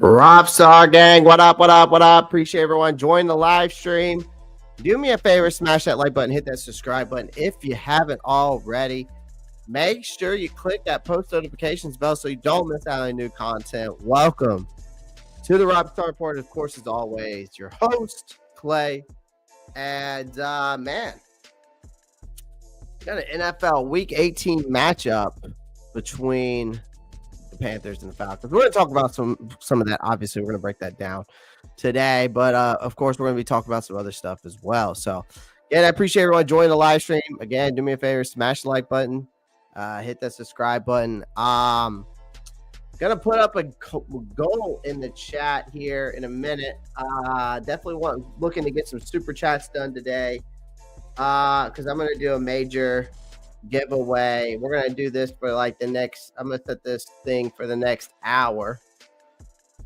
Ropp gang, what up, what up, what up? Appreciate everyone. Join the live stream. Do me a favor, smash that like button, hit that subscribe button. If you haven't already, make sure you click that post notifications bell so you don't miss out on new content. Welcome to the Ropp Report. Of course, as always, your host, Clay. And man, got an NFL Week 18 matchup between the Panthers and the Falcons. We're going to talk about some of that. Obviously, we're going to break that down today, but of course, we're going to be talking about some other stuff as well. So, again, I appreciate everyone joining the live stream. Again, do me a favor, smash the like button, hit that subscribe button. Gonna put up a goal in the chat here in a minute. Definitely looking to get some super chats done today, because I'm gonna do a major giveaway. We're gonna do this for like the next. I'm gonna set this thing for the next hour,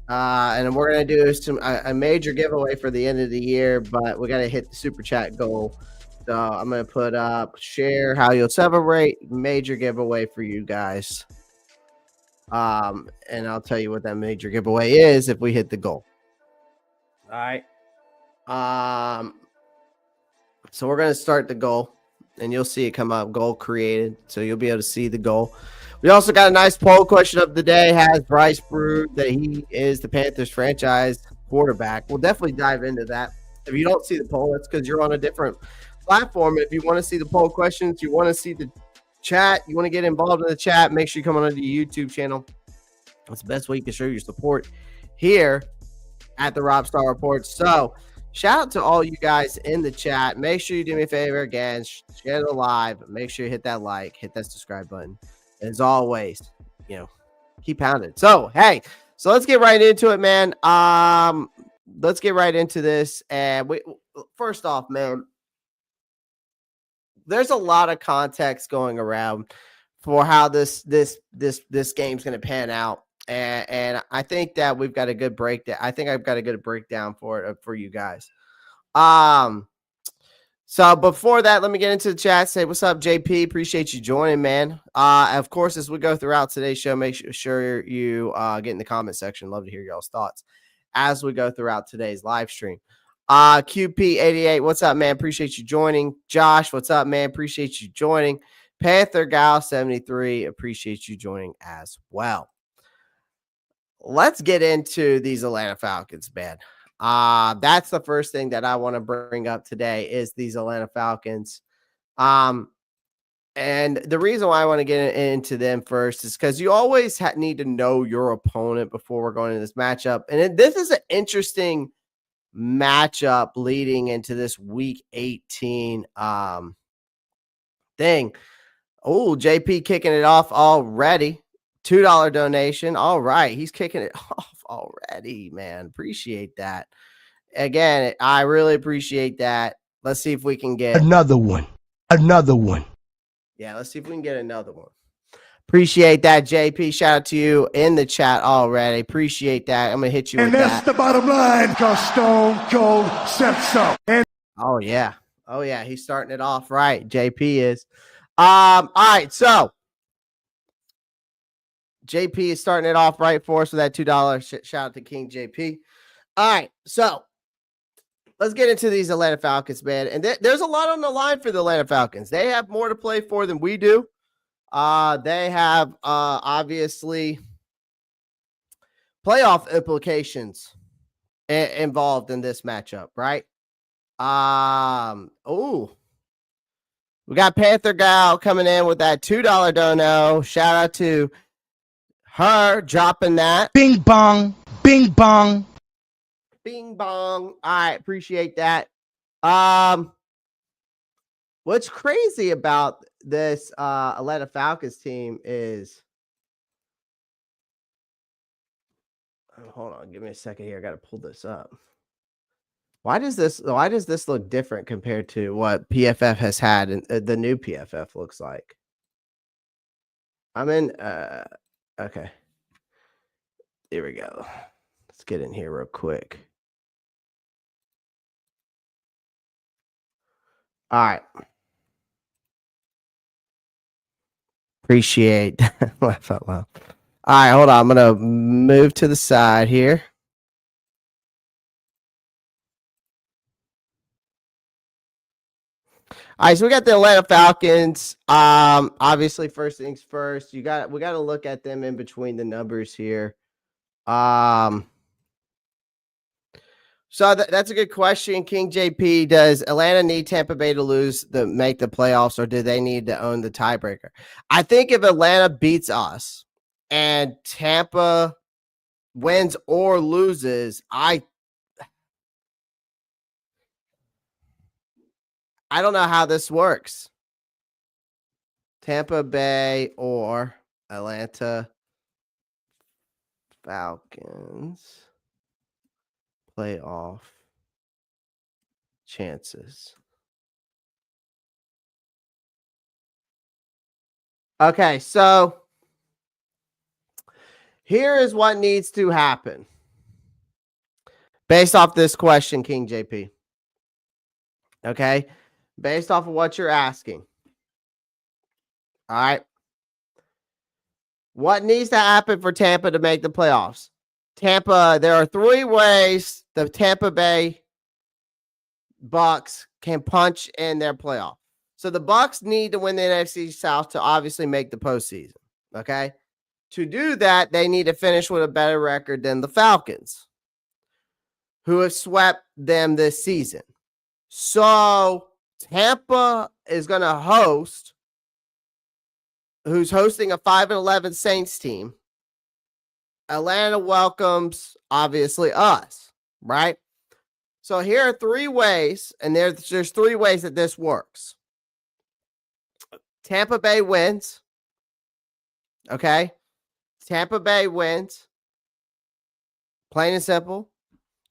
and we're gonna do a major giveaway for the end of the year. But we gotta hit the super chat goal. So I'm gonna put up share how you'll celebrate major giveaway for you guys. And I'll tell you what that major giveaway is if we hit the goal. All right. So we're going to start the goal and you'll see it come up, goal created. So you'll be able to see the goal. We also got a nice poll question of the day. Has Bryce proved that he is the Panthers franchise quarterback? We'll definitely dive into that. If you don't see the poll, that's because you're on a different platform. If you want to see the poll questions, you want to see the chat, you want to get involved in the chat, make sure you come on the YouTube channel. That's the best way you can show your support here at the Ropp Report. So shout out to all you guys in the chat. Make sure you do me a favor again, share the live, make sure you hit that like, hit that subscribe button. As always, keep pounding. So hey, so let's get right into it, man. Let's get right into this. And first off, man, there's a lot of context going around for how this game's going to pan out, and I think that we've got a good breakdown. I think I've got a good breakdown for it for you guys. So before that, let me get into the chat. Say what's up, JP. Appreciate you joining, man. Of course, as we go throughout today's show, make sure you get in the comment section. Love to hear y'all's thoughts as we go throughout today's live stream. QP88, what's up, man? Appreciate you joining. Josh, what's up, man? Appreciate you joining. Panther Gal 73, appreciate you joining as well. Let's get into these Atlanta Falcons, man. That's the first thing that I want to bring up today is these Atlanta Falcons. And the reason why I want to get into them first is because you always need to know your opponent before we're going into this matchup. And this is an interesting matchup leading into this week 18 thing. Oh, JP kicking it off already. $2 donation. All right, he's kicking it off already, man. Appreciate that. Again, I really appreciate that. Let's see if we can get another one. Yeah, let's see if we can get another one. Appreciate that, JP. Shout out to you in the chat already. Appreciate that. I'm gonna hit you with that. And that's the bottom line, because Stone Cold said so. Oh yeah, he's starting it off right. JP is. All right, so JP is starting it off right for us with that $2. Shout out to King JP. All right, so let's get into these Atlanta Falcons, man. And there's a lot on the line for the Atlanta Falcons. They have more to play for than we do. They have obviously playoff implications involved in this matchup, right? We got Panther Gal coming in with that $2 dono. Shout out to her dropping that. Bing bong, bing bong. Bing bong. All right, appreciate that. What's crazy about this Atlanta Falcons team is, hold on, give me a second here. I got to pull this up. Why does this look different compared to what PFF has had and the new PFF looks like? I'm in okay. Here we go. Let's get in here real quick. All right. Appreciate laugh out loud. All right, hold on. I'm going to move to the side here. All right, so we got the Atlanta Falcons. Obviously, first things first. We got to look at them in between the numbers here. So that's a good question, King JP. Does Atlanta need Tampa Bay to make the playoffs, or do they need to own the tiebreaker? I think if Atlanta beats us and Tampa wins or loses, I don't know how this works. Tampa Bay or Atlanta Falcons playoff chances. Okay, so here is what needs to happen based off this question, King JP. Okay, based off of what you're asking. All right. What needs to happen for Tampa to make the playoffs? Tampa, there are 3 ways the Tampa Bay Bucks can punch in their playoff. So the Bucks need to win the NFC South to obviously make the postseason. Okay. To do that, they need to finish with a better record than the Falcons, who have swept them this season. So Tampa is going to who's hosting a 5-11 Saints team. Atlanta welcomes, obviously, us, right? So here are 3 ways, and there's 3 ways that this works. Tampa Bay wins. Okay? Tampa Bay wins. Plain and simple.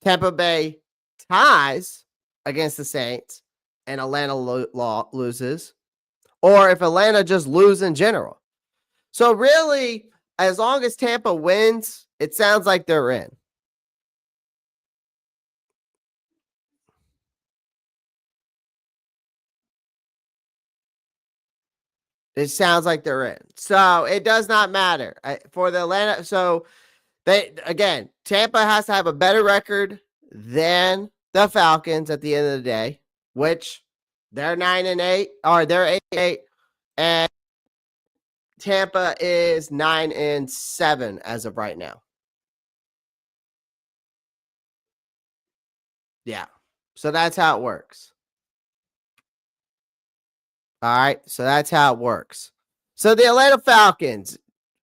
Tampa Bay ties against the Saints, and Atlanta loses. Or if Atlanta just loses in general. So really, as long as Tampa wins, it sounds like they're in. It sounds like they're in. So it does not matter for the Atlanta. So Tampa has to have a better record than the Falcons at the end of the day, which they're 9-8, or they're 8-8, and Tampa is 9-7 as of right now. Yeah. So that's how it works. All right. So that's how it works. So the Atlanta Falcons,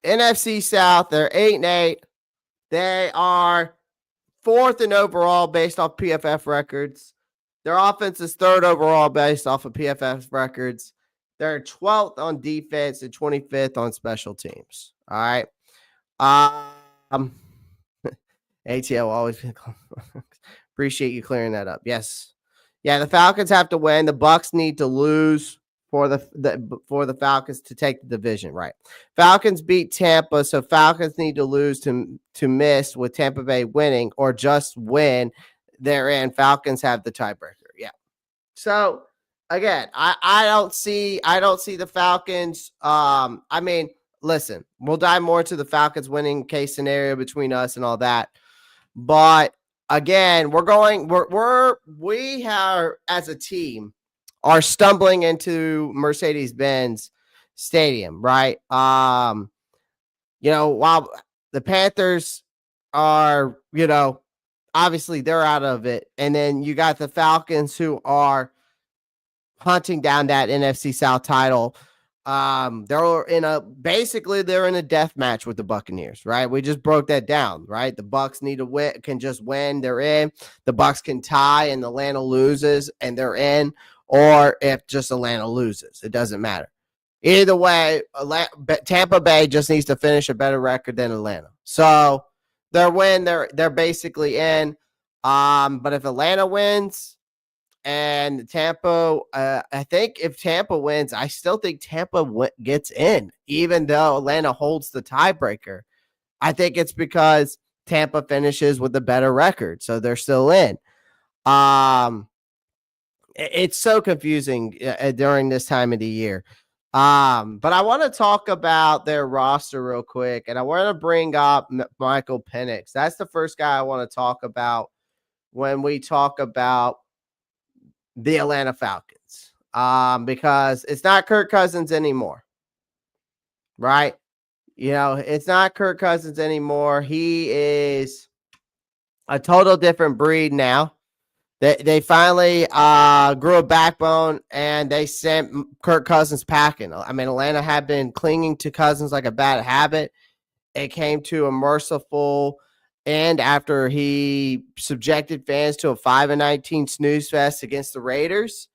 NFC South, they're 8-8. They are 4th in overall based off PFF records. Their offense is 3rd overall based off of PFF records. They're 12th on defense and 25th on special teams. All right. ATL always appreciate you clearing that up. Yes. Yeah, the Falcons have to win. The Bucks need to lose for the Falcons to take the division, right? Falcons beat Tampa, so Falcons need to lose to miss with Tampa Bay winning, or just win. They're in. Falcons have the tiebreaker. Yeah. So again, I don't see the Falcons. I mean, listen, we'll dive more into the Falcons winning case scenario between us and all that. But again, we are, as a team, are stumbling into Mercedes-Benz Stadium, right? While the Panthers are, obviously they're out of it. And then you got the Falcons, who are hunting down that NFC South title. They're in a death match with the Buccaneers, right? We just broke that down, right? The Bucks need to win, can just win, they're in. The Bucks can tie and Atlanta loses and they're in, or if just Atlanta loses, it doesn't matter. Either way, Tampa Bay just needs to finish a better record than Atlanta. So they're basically in. But if Atlanta wins, and Tampa, I think if Tampa wins, I still think Tampa gets in, even though Atlanta holds the tiebreaker. I think it's because Tampa finishes with a better record, so they're still in. It's so confusing during this time of the year. But I want to talk about their roster real quick, and I want to bring up Michael Penix. That's the first guy I want to talk about when we talk about the Atlanta Falcons. Because it's not Kirk Cousins anymore, right? It's not Kirk Cousins anymore. He is a total different breed now. They finally grew a backbone, and they sent Kirk Cousins packing. I mean, Atlanta had been clinging to Cousins like a bad habit. It came to a merciful end after he subjected fans to a 5-19 snooze fest against the Raiders.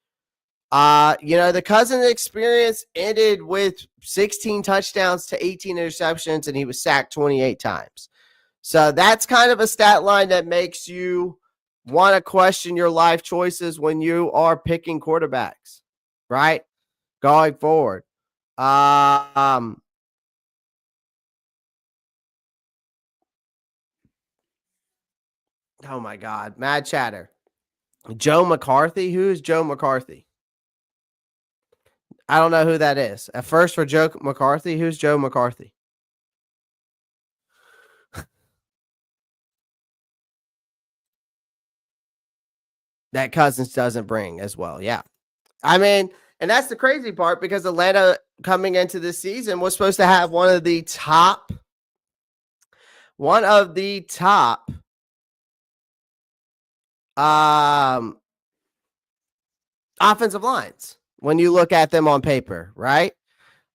The Cousins experience ended with 16 touchdowns to 18 interceptions, and he was sacked 28 times. So that's kind of a stat line that makes you want to question your life choices when you are picking quarterbacks, right? Going forward. Oh my God. Mad chatter. Joe McCarthy? Who is Joe McCarthy? I don't know who that is. At first for Joe McCarthy, who's Joe McCarthy? That Cousins doesn't bring as well. Yeah. I mean, and that's the crazy part, because Atlanta coming into this season was supposed to have one of the top offensive lines when you look at them on paper, right?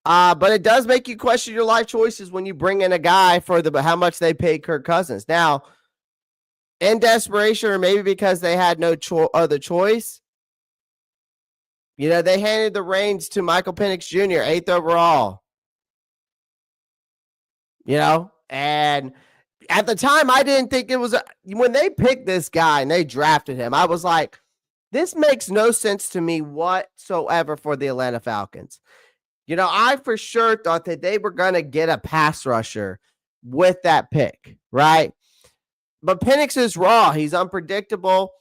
But it does make you question your life choices when you bring in a guy for how much they paid Kirk Cousins. Now, in desperation, or maybe because they had no other choice, they handed the reins to Michael Penix Jr., 8th overall. And at the time, I didn't think it was when they picked this guy and they drafted him, I was like, this makes no sense to me whatsoever for the Atlanta Falcons. I for sure thought that they were going to get a pass rusher with that pick, right? But Penix is raw. He's unpredictable.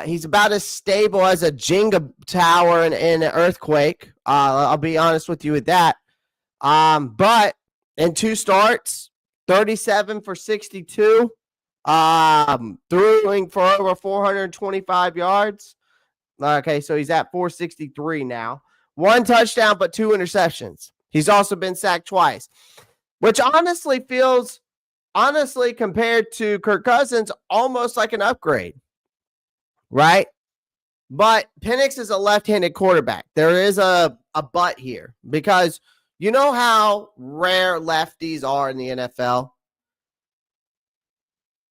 He's about as stable as a Jenga tower in an earthquake. I'll be honest with you with that. But in 2 starts, 37 for 62, throwing for over 425 yards. Okay, so he's at 463 now. 1 touchdown, but 2 interceptions. He's also been sacked twice, which honestly feels, compared to Kirk Cousins, almost like an upgrade, right? But Penix is a left-handed quarterback. There is a but here, because you know how rare lefties are in the NFL?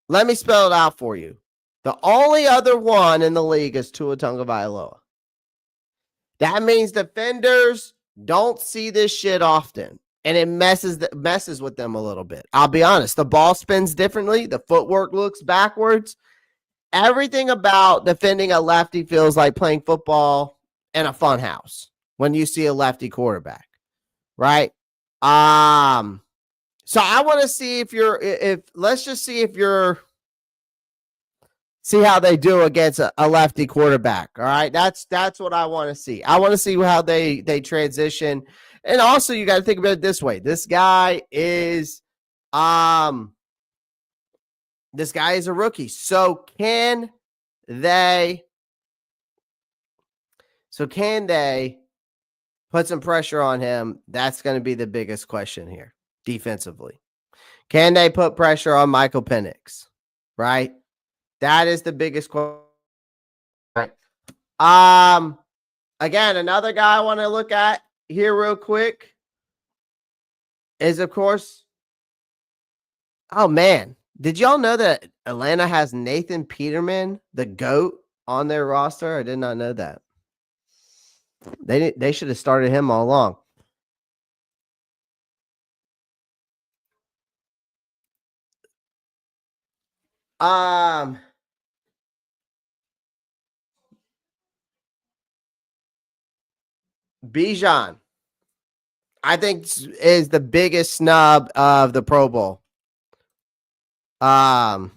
Let me spell it out for you. The only other one in the league is Tua Tagovailoa. That means defenders don't see this shit often, and it messes with them a little bit. I'll be honest. The ball spins differently. The footwork looks backwards. Everything about defending a lefty feels like playing football in a fun house when you see a lefty quarterback, right? So I want to see see how they do against a lefty quarterback. All right. That's what I want to see. I want to see how they transition. And also, you got to think about it this way. This guy is a rookie. So can they put some pressure on him? That's going to be the biggest question here defensively. Can they put pressure on Michael Penix? Right? That is the biggest question. Right. Again, another guy I want to look at here real quick is, of course, oh man, did y'all know that Atlanta has Nathan Peterman, the GOAT, on their roster? I did not know that. They should have started him all along. Bijan, I think, is the biggest snub of the Pro Bowl. That's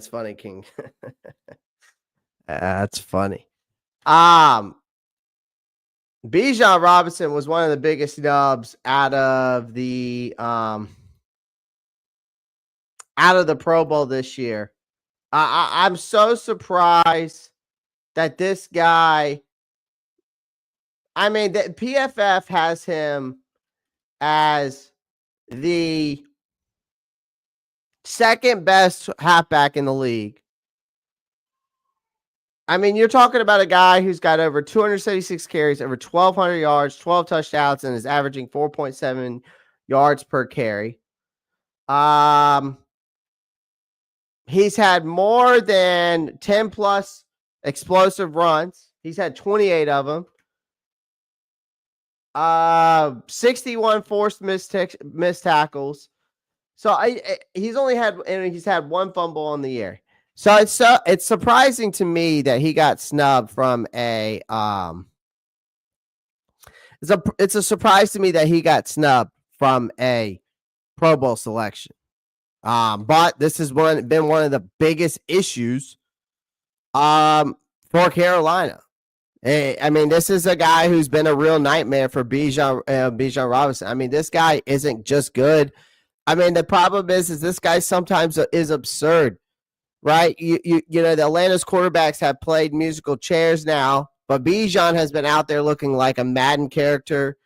funny, King. That's funny. Bijan Robinson was one of the biggest snubs out of the Pro Bowl this year. I'm so surprised that this guy. I mean, the PFF has him as the second best halfback in the league. I mean, you're talking about a guy who's got over 276 carries, over 1,200 yards, 12 touchdowns, and is averaging 4.7 yards per carry. He's had more than 10 plus explosive runs. He's had 28 of them. 61 forced missed tackles. So he's had one fumble on the year. So it's surprising to me that he got snubbed from a it's a surprise to me that he got snubbed from a Pro Bowl selection. But this has been one of the biggest issues for Carolina. I mean, this is a guy who's been a real nightmare for Bijan Robinson. I mean, this guy isn't just good. I mean, the problem is this guy sometimes is absurd, right? You know, the Atlanta's quarterbacks have played musical chairs now, but Bijan has been out there looking like a Madden character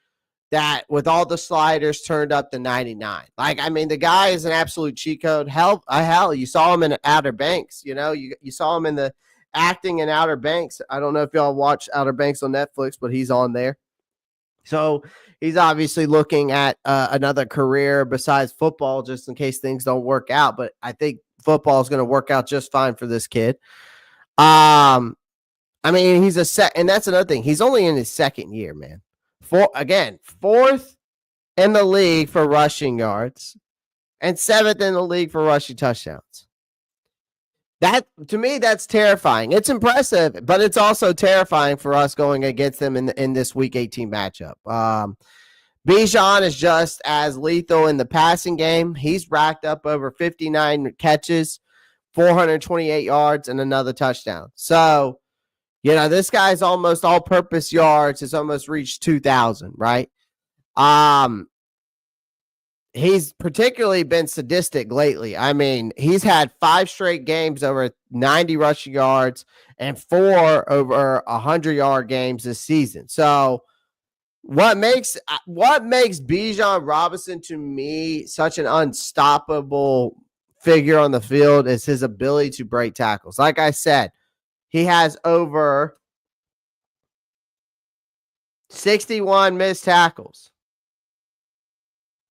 that with all the sliders turned up to 99. Like, I mean, the guy is an absolute cheat code. Hell, you saw him in Outer Banks. You know, you saw him in the acting in Outer Banks. I don't know if y'all watch Outer Banks on Netflix, but he's on there. So he's obviously looking at another career besides football, just in case things don't work out. But I think football is going to work out just fine for this kid. I mean, and that's another thing. He's only in his second year, man. Fourth in the league for rushing yards and seventh in the league for rushing touchdowns. That, to me, that's terrifying. It's impressive, but it's also terrifying for us going against them in this Week 18 matchup. Bijan is just as lethal in the passing game. He's racked up over 59 catches, 428 yards, and another touchdown. So, you know, this guy's almost all-purpose yards has almost reached 2,000, right? He's particularly been sadistic lately. I mean, he's had 5 straight games over 90 rushing yards and 4 over 100-yard games this season. So what makes Bijan Robinson to me such an unstoppable figure on the field is his ability to break tackles. Like I said, he has over 61 missed tackles.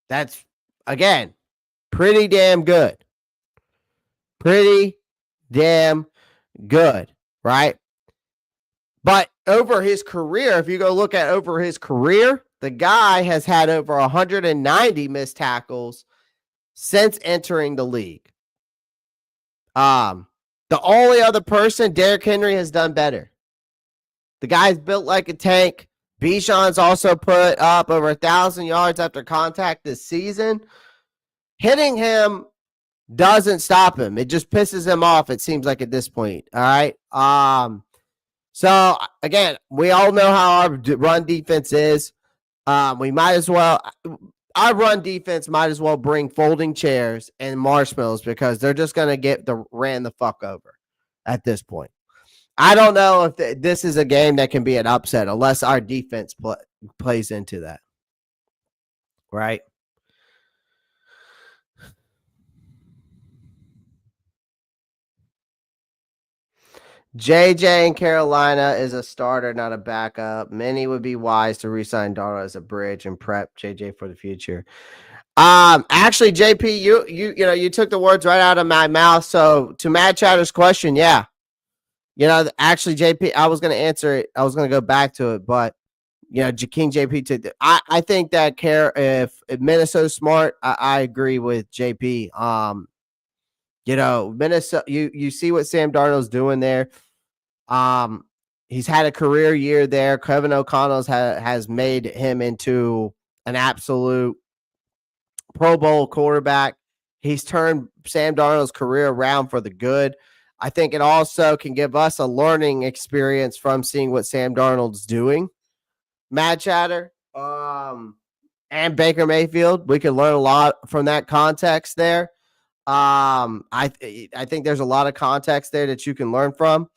That's, again, pretty damn good. Pretty damn good, right? But over his career, if you go look at over his career, the guy has had over 190 missed tackles since entering the league. The only other person, Derrick Henry, has done better. The guy's built like a tank. Bijan's also put up over 1,000 yards after contact this season. Hitting him doesn't stop him. It just pisses him off, it seems like, at this point. All right. So, again, we all know how our run defense is. We might as well – our run defense might as well bring folding chairs and marshmallows because they're just going to get ran the fuck over at this point. I don't know if this is a game that can be an upset unless our defense plays into that. Right? JJ in Carolina is a starter, not a backup. Many would be wise to re-sign Darnold as a bridge and prep JJ for the future. Actually, JP, you took the words right out of my mouth. So to Matt Chatter's question, yeah. You know, actually, JP, I was going to answer it. I was going to go back to it, but you know, King JP took it. I think that if Minnesota's smart, I agree with JP. You know, Minnesota, you see what Sam Darnold's doing there. He's had a career year there. Kevin O'Connell has made him into an absolute Pro Bowl quarterback. He's turned Sam Darnold's career around for the good. I think it also can give us a learning experience from seeing what Sam Darnold's doing. Mad Chatter, and Baker Mayfield. We can learn a lot from that context there. I think there's a lot of context there that you can learn from.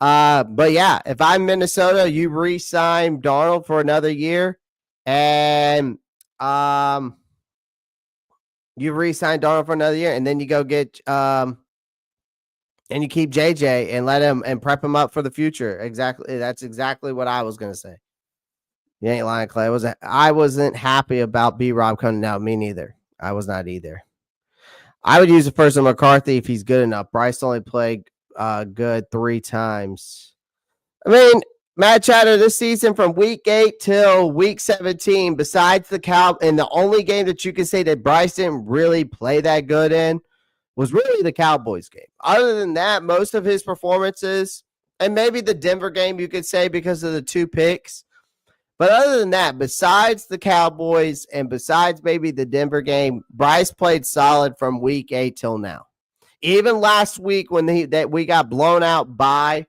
But yeah, if I'm Minnesota, you re-sign Darnold for another year, and you re-sign Darnold for another year, and then you go get and you keep JJ and let him and prep him up for the future. Exactly, that's exactly what I was gonna say. You ain't lying, Clay. I wasn't happy about B-Rob coming out. Me neither. I was not either. I would use the first of McCarthy if he's good enough. Bryce only played good 3 times. I mean, Matt Chatter, this season from week 8 till week 17, besides the Cow, and the only game that you can say that Bryce didn't really play that good in was really the Cowboys game. Other than that, most of his performances, and maybe the Denver game, you could say, because of the 2 picks. But other than that, besides the Cowboys and besides maybe the Denver game, Bryce played solid from week 8 till now. Even last week when we got blown out by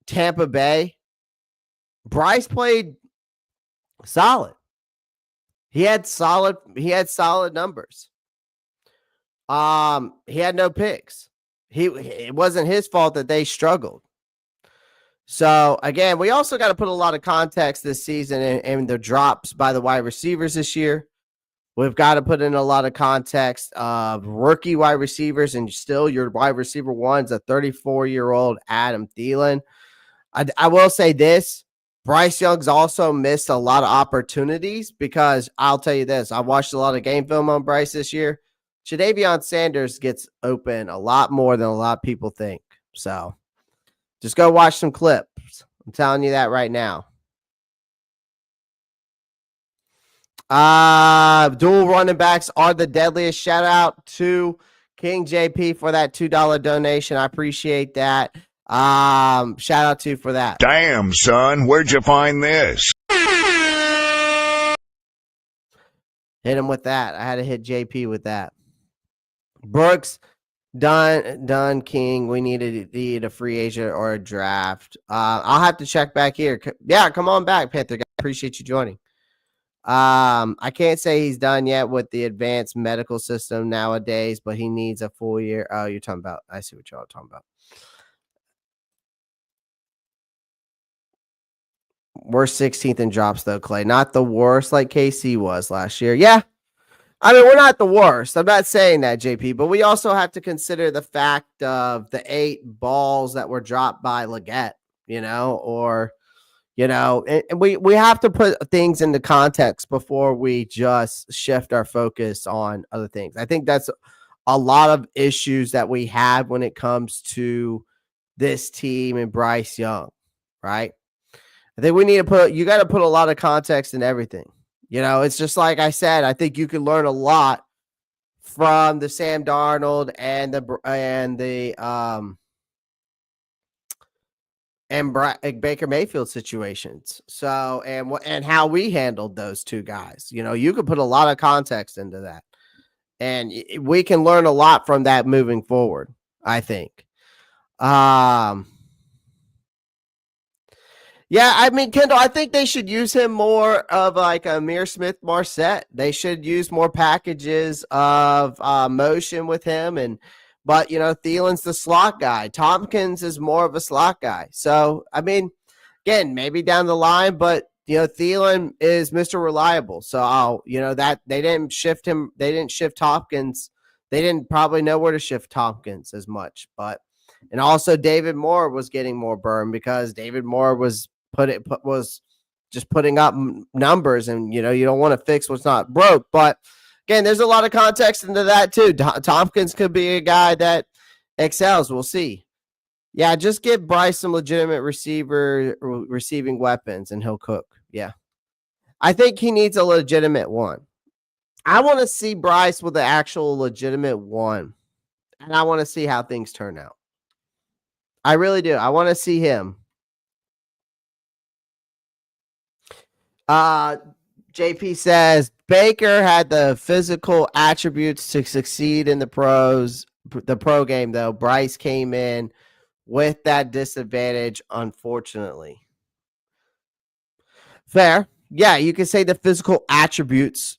Tampa Bay, Bryce played solid. He had solid numbers. He had no picks. It wasn't his fault that they struggled. So, again, we also got to put a lot of context this season and the drops by the wide receivers this year. We've got to put in a lot of context of rookie wide receivers, and still your wide receiver one's a 34-year-old Adam Thielen. I will say this. Bryce Young's also missed a lot of opportunities because I'll tell you this. I watched a lot of game film on Bryce this year. Jadavion Sanders gets open a lot more than a lot of people think. So, just go watch some clips. I'm telling you that right now. Dual running backs are the deadliest. Shout out to King JP for that $2 donation. I appreciate that. Shout out to you for that. Damn, son, where'd you find this? Hit him with that. I had to hit JP with that. Brooks, done, King. We need a free agent or a draft. I'll have to check back here. Yeah, come on back, Panther. Appreciate you joining. I can't say he's done yet with the advanced medical system nowadays, but he needs a full year. Oh, you're talking about. I see what y'all are talking about. We're 16th in drops, though, Clay. Not the worst like KC was last year. Yeah. I mean, we're not the worst. I'm not saying that, JP, but we also have to consider the fact of the 8 balls that were dropped by Leggett, or, and we have to put things into context before we just shift our focus on other things. I think that's a lot of issues that we have when it comes to this team and Bryce Young, right? I think you got to put a lot of context in everything. It's just like I said, I think you can learn a lot from the Sam Darnold and Baker Mayfield situations. So, and how we handled those 2 guys. You could put a lot of context into that. And we can learn a lot from that moving forward, I think. Yeah, I mean, Kendall, I think they should use him more of like a Amir Smith-Marset. They should use more packages of motion with him. But, Thielen's the slot guy. Tompkins is more of a slot guy. So, I mean, again, maybe down the line, but, Thielen is Mr. Reliable. So, that they didn't shift him. They didn't shift Tompkins. They didn't probably know where to shift Tompkins as much. But, and also David Moore was getting more burn because David Moore was just putting up numbers, and you don't want to fix what's not broke. But again, there's a lot of context into that too. Tompkins could be a guy that excels. We'll see. Yeah, just give Bryce some legitimate receiving weapons, and he'll cook. Yeah, I think he needs a legitimate one. I want to see Bryce with the actual legitimate one, and I want to see how things turn out. I really do. I want to see him. JP says Baker had the physical attributes to succeed in the pros. the pro game, though, Bryce came in with that disadvantage, unfortunately. Fair. Yeah, you can say the physical attributes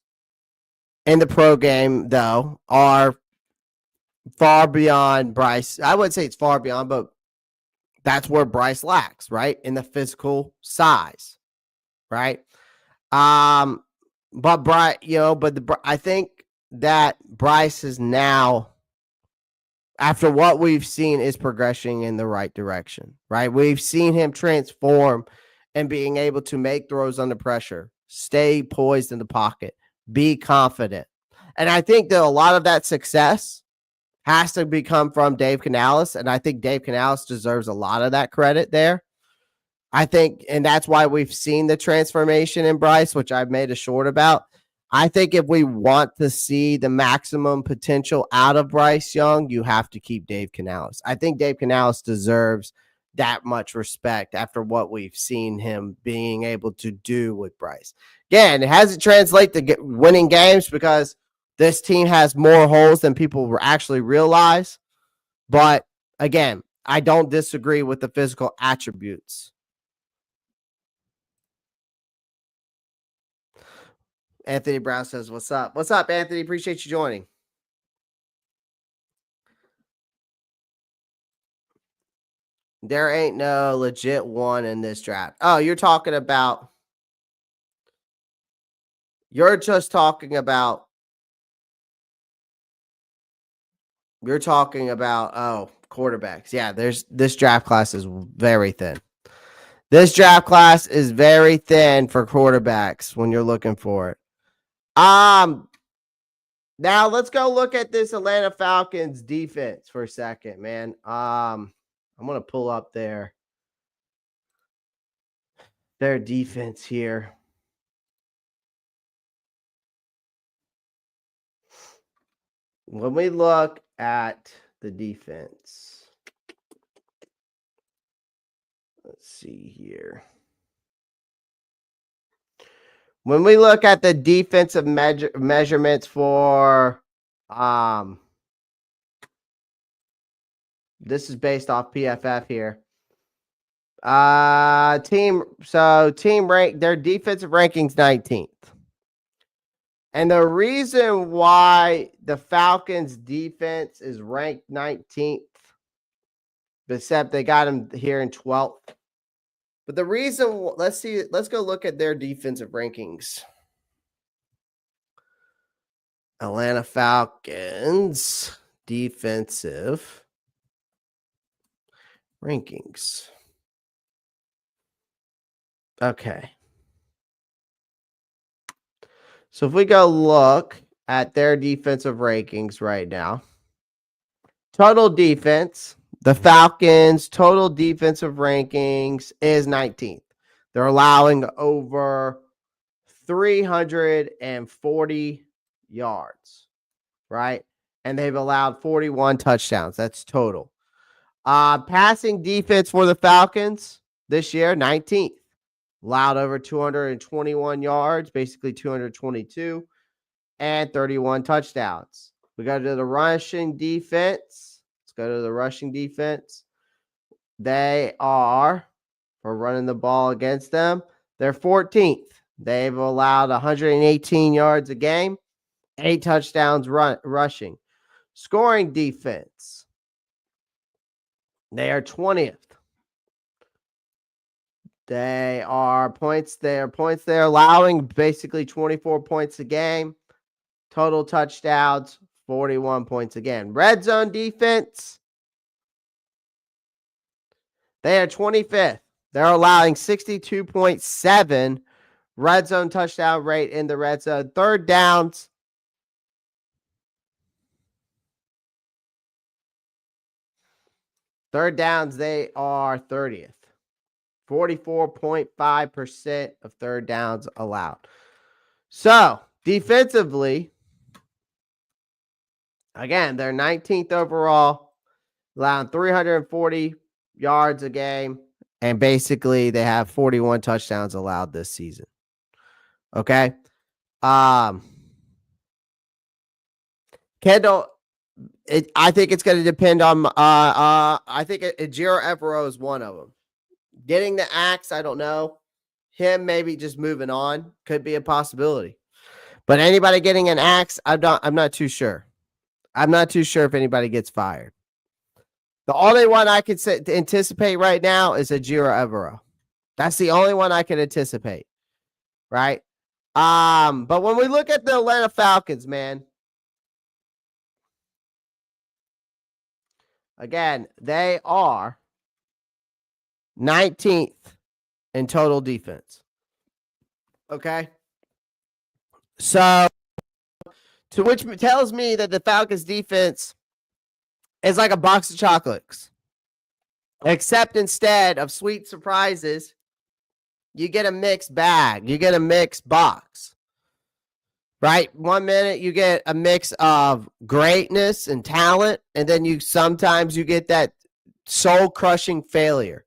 in the pro game, though, are far beyond Bryce. I wouldn't say it's far beyond, but that's where Bryce lacks, right? In the physical size, right? But Bryce, I think that Bryce is now, after what we've seen, is progressing in the right direction, right? We've seen him transform and being able to make throws under pressure, stay poised in the pocket, be confident. And I think that a lot of that success has to become from Dave Canales, and I think Dave Canales deserves a lot of that credit there. I think, and that's why we've seen the transformation in Bryce, which I've made a short about. I think if we want to see the maximum potential out of Bryce Young, you have to keep Dave Canales. I think Dave Canales deserves that much respect after what we've seen him being able to do with Bryce. Again, it hasn't translated to winning games because this team has more holes than people actually realize. But again, I don't disagree with the physical attributes. Anthony Brown says, "What's up? What's up, Anthony? Appreciate you joining." There ain't no legit one in this draft. Oh, you're just talking about quarterbacks. Yeah, this draft class is very thin. This draft class is very thin for quarterbacks when you're looking for it. Now let's go look at this Atlanta Falcons defense for a second, man. I'm gonna pull up their defense here. When we look at the defense, let's see here. When we look at the defensive measurements for this is based off PFF here. Team rank, their defensive rankings 19th. And the reason why the Falcons defense is ranked 19th, except they got them here in 12th. But the reason, let's go look at their defensive rankings. Atlanta Falcons defensive rankings. Okay. So if we go look at their defensive rankings right now, total defense, the Falcons' total defensive rankings is 19th. They're allowing over 340 yards, right? And they've allowed 41 touchdowns. That's total. Passing defense for the Falcons this year, 19th. Allowed over 221 yards, basically 222, and 31 touchdowns. We go to the rushing defense. Let's go to the rushing defense. They are, for running the ball against them, they're 14th. They've allowed 118 yards a game, 8 touchdowns rushing. Scoring defense, they are 20th. They're allowing basically 24 points a game. Total touchdowns, 41 points again. Red zone defense, they are 25th. They're allowing 62.7 red zone touchdown rate in the red zone. Third downs, they are 30th. 44.5% of third downs allowed. So, defensively, again, they're 19th overall, allowing 340 yards a game, and basically they have 41 touchdowns allowed this season. Okay? Kendall, I think it's going to depend on. I think Ejiro Evero is one of them. Getting the axe, I don't know. Him maybe just moving on could be a possibility. But anybody getting an axe, I'm not too sure. I'm not too sure if anybody gets fired. The only one I could anticipate right now is Ejiro Evero. That's the only one I can anticipate. Right? But when we look at the Atlanta Falcons, man, again, they are 19th in total defense. Okay? So, to which tells me that the Falcons defense is like a box of chocolates. Except instead of sweet surprises, you get a mixed bag. You get a mixed box. Right? 1 minute you get a mix of greatness and talent, and then sometimes you get that soul-crushing failure.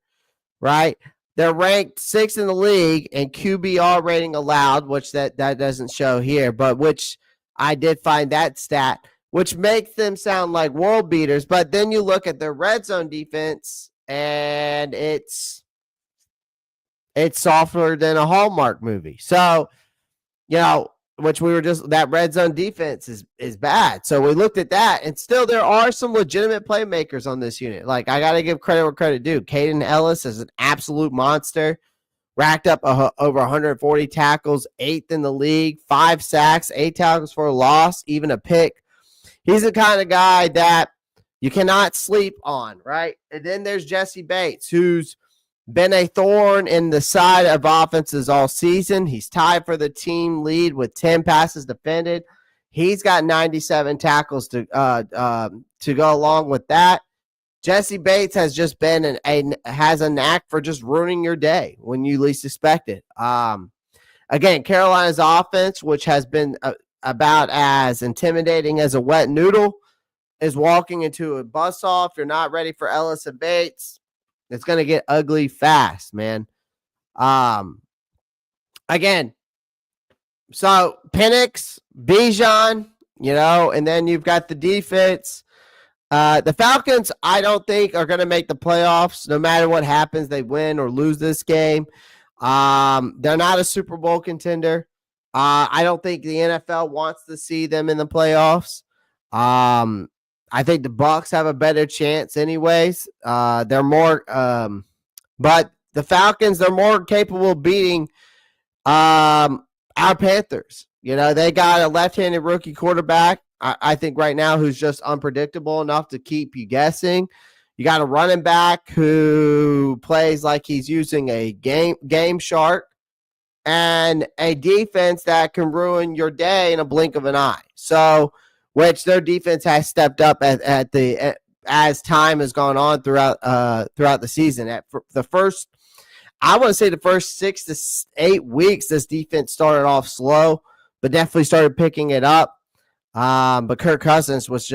Right? They're ranked 6th in the league in QBR rating allowed, which that doesn't show here, but which I did find that stat, which makes them sound like world beaters. But then you look at their red zone defense, and it's softer than a Hallmark movie. So, which we were just, that red zone defense is bad. So we looked at that, and still there are some legitimate playmakers on this unit. Like, I got to give credit where credit due. Caden Ellis is an absolute monster. Racked up over 140 tackles, 8th in the league, 5 sacks, 8 tackles for a loss, even a pick. He's the kind of guy that you cannot sleep on, right? And then there's Jesse Bates, who's been a thorn in the side of offenses all season. He's tied for the team lead with 10 passes defended. He's got 97 tackles to go along with that. Jesse Bates has just been has a knack for just ruining your day when you least expect it. Again, Carolina's offense, which has been about as intimidating as a wet noodle, is walking into a bust-off. You're not ready for Ellis and Bates. It's going to get ugly fast, man. Again, so Penix, Bijan, and then you've got the defense. The Falcons, I don't think, are going to make the playoffs. No matter what happens, they win or lose this game. They're not a Super Bowl contender. I don't think the NFL wants to see them in the playoffs. I think the Bucs have a better chance anyways. They're more but the Falcons, they're more capable of beating our Panthers. They got a left-handed rookie quarterback, I think right now, who's just unpredictable enough to keep you guessing. You got a running back who plays like he's using a game shark, and a defense that can ruin your day in a blink of an eye. So, which their defense has stepped up as time has gone on throughout the season. The first 6 to 8 weeks, this defense started off slow, but definitely started picking it up. But Kirk Cousins was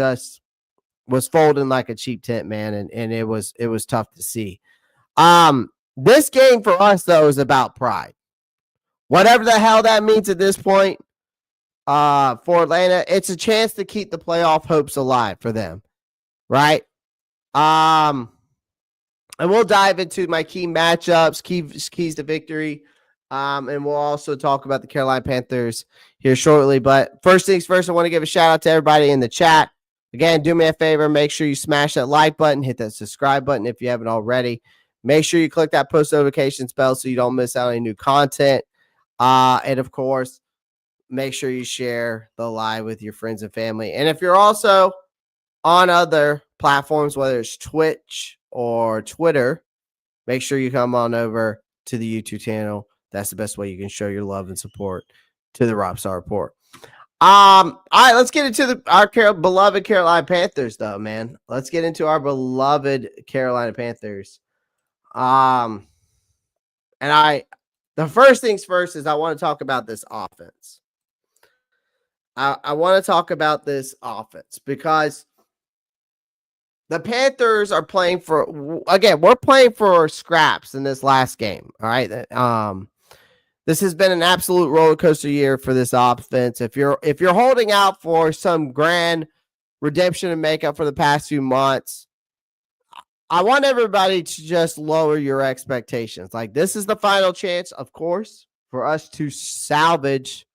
folding like a cheap tent, man, and it was tough to see. This game for us, though, is about pride. Whatever the hell that means at this point, for Atlanta, it's a chance to keep the playoff hopes alive for them, right? And we'll dive into my key matchups, keys to victory, and we'll also talk about the Carolina Panthers here shortly. But first things first, I want to give a shout out to everybody in the chat. Again, do me a favor, make sure you smash that like button, hit that subscribe button if you haven't already. Make sure you click that post notifications bell so you don't miss out on any new content. And of course, make sure you share the live with your friends and family. And if you're also on other platforms, whether it's Twitch or Twitter, make sure you come on over to the YouTube channel. That's the best way you can show your love and support to the Ropp Star Report. All right, let's get into our beloved Carolina Panthers, though, man. Let's get into our beloved Carolina Panthers. The first things first is I want to talk about this offense. I want to talk about this offense because the Panthers are playing for, again, we're playing for scraps in this last game. All right. This has been an absolute roller coaster year for this offense. If you're holding out for some grand redemption and makeup for the past few months. I want everybody to just lower your expectations. Like, this is the final chance, of course, for us to salvage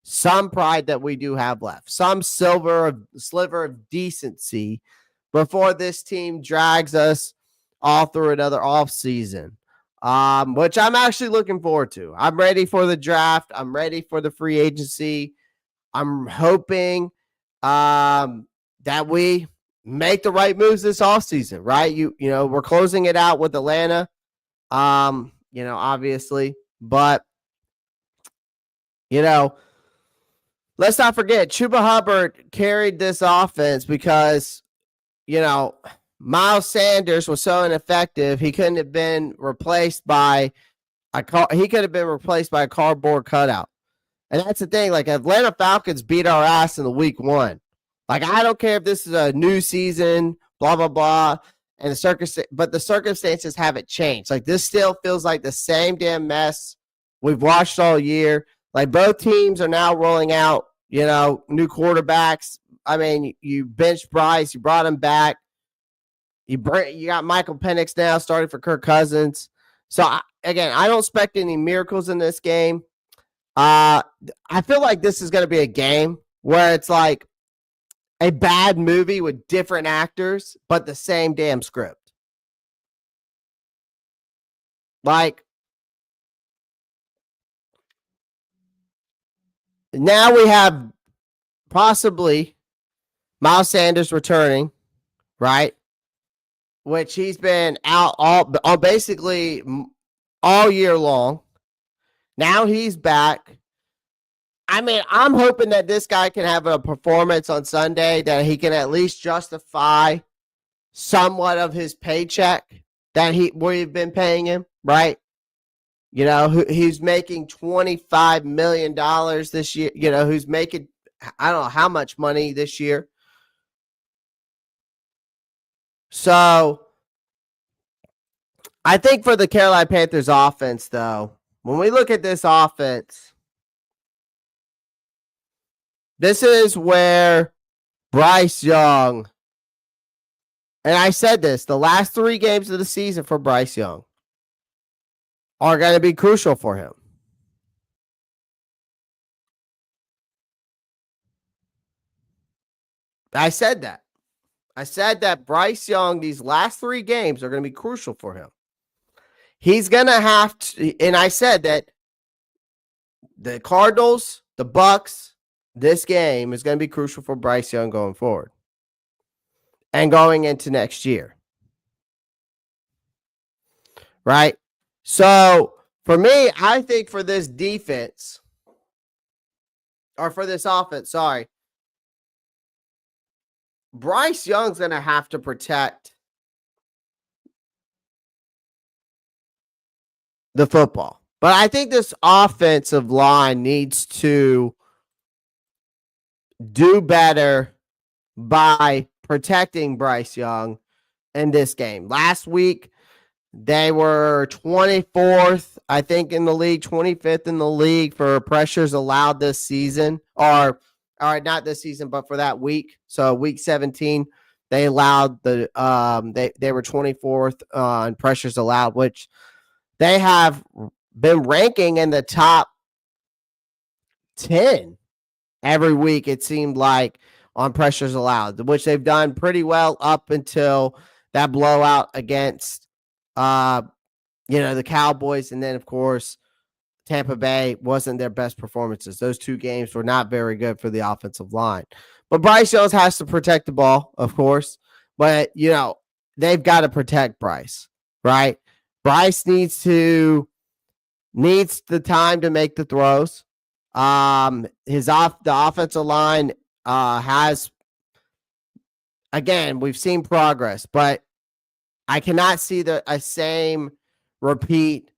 some pride that we do have left, some sliver of decency before this team drags us all through another offseason, which I'm actually looking forward to. I'm ready for the draft. I'm ready for the free agency. I'm hoping that we make the right moves this offseason, right? You know, we're closing it out with Atlanta, obviously. But, let's not forget, Chuba Hubbard carried this offense because, Miles Sanders was so ineffective. He couldn't have been replaced by a cardboard cutout. And that's the thing. Like, Atlanta Falcons beat our ass in the week 1. Like, I don't care if this is a new season, blah, blah, blah, and but the circumstances haven't changed. Like, this still feels like the same damn mess we've watched all year. Like, both teams are now rolling out, new quarterbacks. I mean, you benched Bryce, you brought him back. You got Michael Penix now starting for Kirk Cousins. So, again, I don't expect any miracles in this game. I feel like this is going to be a game where it's like a bad movie with different actors, but the same damn script. Like, now we have possibly Miles Sanders returning, right? Which he's been out all basically all year long. Now he's back. I mean, I'm hoping that this guy can have a performance on Sunday that he can at least justify somewhat of his paycheck that we've been paying him, right? He's making $25 million this year. Who's making, I don't know how much money this year. So I think for the Carolina Panthers offense, though, when we look at this offense, this is where Bryce Young, and I said this, the last 3 games of the season for Bryce Young are going to be crucial for him. I said that. I said that Bryce Young, these last 3 games are going to be crucial for him. He's going to have to, and I said that the Cardinals, the Bucks, this game is going to be crucial for Bryce Young going forward and going into next year. Right? So, for me, I think for this defense, or for this offense, sorry, Bryce Young's going to have to protect the football. But I think this offensive line needs to do better by protecting Bryce Young in this game. Last week, they were 24th, I think, in the league, 25th in the league for pressures allowed this season. Or not this season, but for that week. So week 17, they allowed they were 24th on pressures allowed, which they have been ranking in the top 10 every week, it seemed like, on pressures allowed, which they've done pretty well up until that blowout against the Cowboys. And then, of course, Tampa Bay wasn't their best performances. Those 2 games were not very good for the offensive line. But Bryce Young has to protect the ball, of course. But, they've got to protect Bryce, right? Bryce needs the time to make the throws. The offensive line has, again, we've seen progress, but I cannot see a same repeat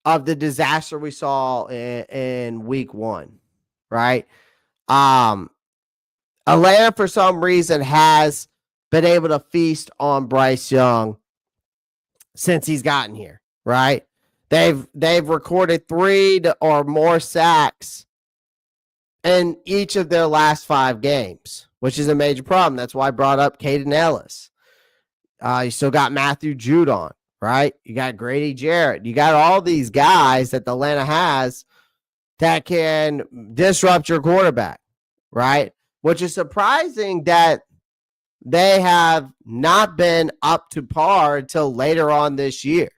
of the disaster we saw in week 1, right? Atlanta, for some reason, has been able to feast on Bryce Young since he's gotten here, right? They've recorded 3 or more sacks in each of their last 5 games, which is a major problem. That's why I brought up Caden Ellis. You still got Matthew Judon, right? You got Grady Jarrett. You got all these guys that Atlanta has that can disrupt your quarterback, right? Which is surprising that they have not been up to par until later on this year.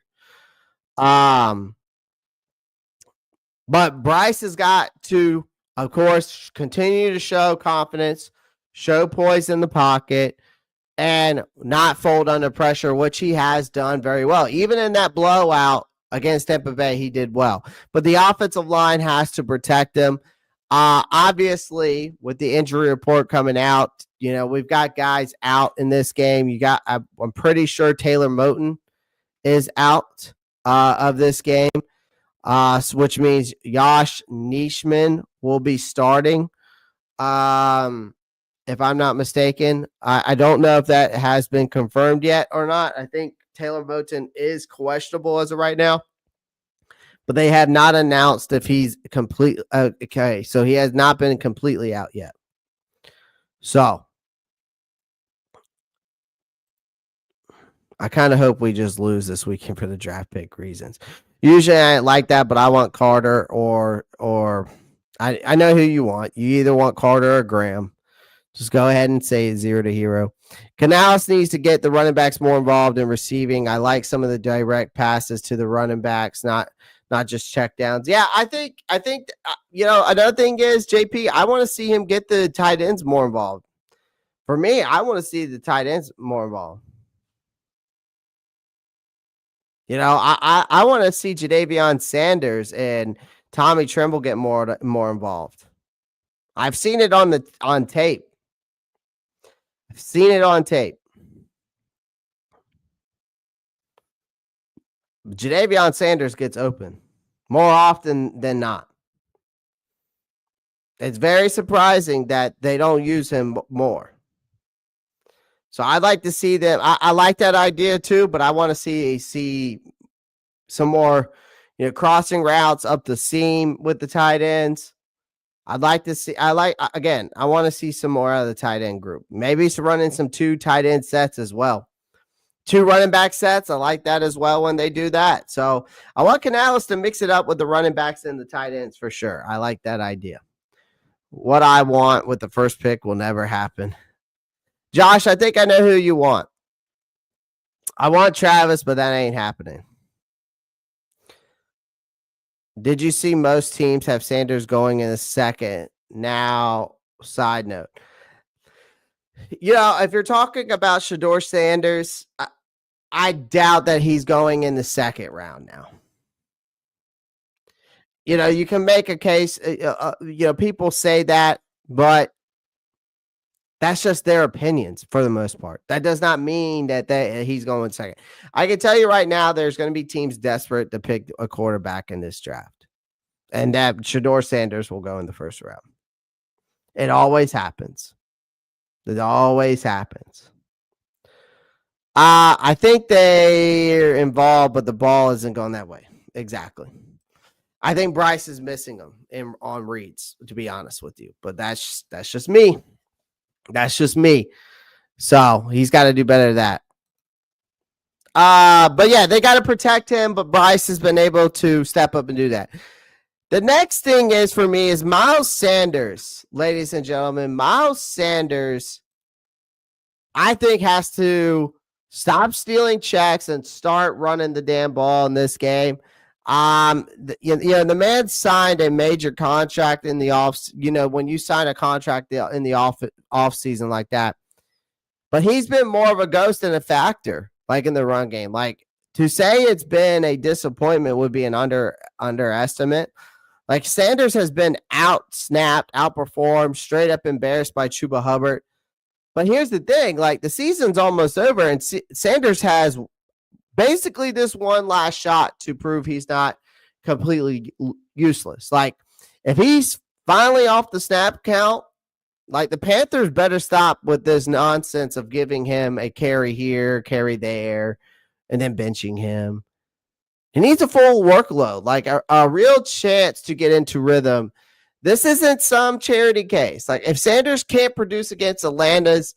But Bryce has got to, of course, continue to show confidence, show poise in the pocket, and not fold under pressure, which he has done very well. Even in that blowout against Tampa Bay, he did well. But the offensive line has to protect him. Obviously, with the injury report coming out, we've got guys out in this game. I'm pretty sure Taylor Moton is out of this game, which means Josh Neishman will be starting. If I'm not mistaken, I don't know if that has been confirmed yet or not. I think Taylor Moton is questionable as of right now, but they have not announced if he's complete. Okay, so he has not been completely out yet. So I kind of hope we just lose this weekend for the draft pick reasons. Usually I ain't like that, but I want Carter or I know who you want. You either want Carter or Graham. Just go ahead and say 0 to hero. Canales needs to get the running backs more involved in receiving. I like some of the direct passes to the running backs, not just check downs. Yeah, I think another thing is, JP, I want to see him get the tight ends more involved. For me, I want to see the tight ends more involved. I want to see Jadavion Sanders and Tommy Tremble get more involved. I've seen it on tape. I've seen it on tape. Jadavion Sanders gets open more often than not. It's very surprising that they don't use him more. So I'd like to see them. I like that idea too, but I want to see some more, crossing routes up the seam with the tight ends. I'd like to see. I want to see some more out of the tight end group. Maybe running some 2 tight end sets as well. 2 running back sets. I like that as well when they do that. So I want Canales to mix it up with the running backs and the tight ends for sure. I like that idea. What I want with the first pick will never happen. Josh, I think I know who you want. I want Travis, but that ain't happening. Did you see most teams have Sanders going in the second? Now, side note. If you're talking about Shedeur Sanders, I doubt that he's going in the second round now. You can make a case, people say that, but that's just their opinions for the most part. That does not mean that he's going second. I can tell you right now, there's going to be teams desperate to pick a quarterback in this draft, and that Shedeur Sanders will go in the first round. It always happens. It always happens. I think they're involved, but the ball isn't going that way. Exactly. I think Bryce is missing them on reads, to be honest with you. But that's just me. That's just me. So he's got to do better than that. But yeah, they got to protect him. But Bryce has been able to step up and do that. The next thing is for me is Miles Sanders, ladies and gentlemen. Miles Sanders, I think, has to stop stealing checks and start running the damn ball in this game. The man signed a major contract in the off. When you sign a contract in the off season like that, but he's been more of a ghost than a factor, like in the run game. Like, to say it's been a disappointment would be an underestimate. Like, Sanders has been out-snapped, outperformed, straight up embarrassed by Chuba Hubbard. But here's the thing, like, the season's almost over, and Sanders has basically this one last shot to prove he's not completely useless. Like, if he's finally off the snap count, like, the Panthers better stop with this nonsense of giving him a carry here, carry there, and then benching him. He needs a full workload, like a real chance to get into rhythm. This isn't some charity case. Like if Sanders can't produce against Atlanta's,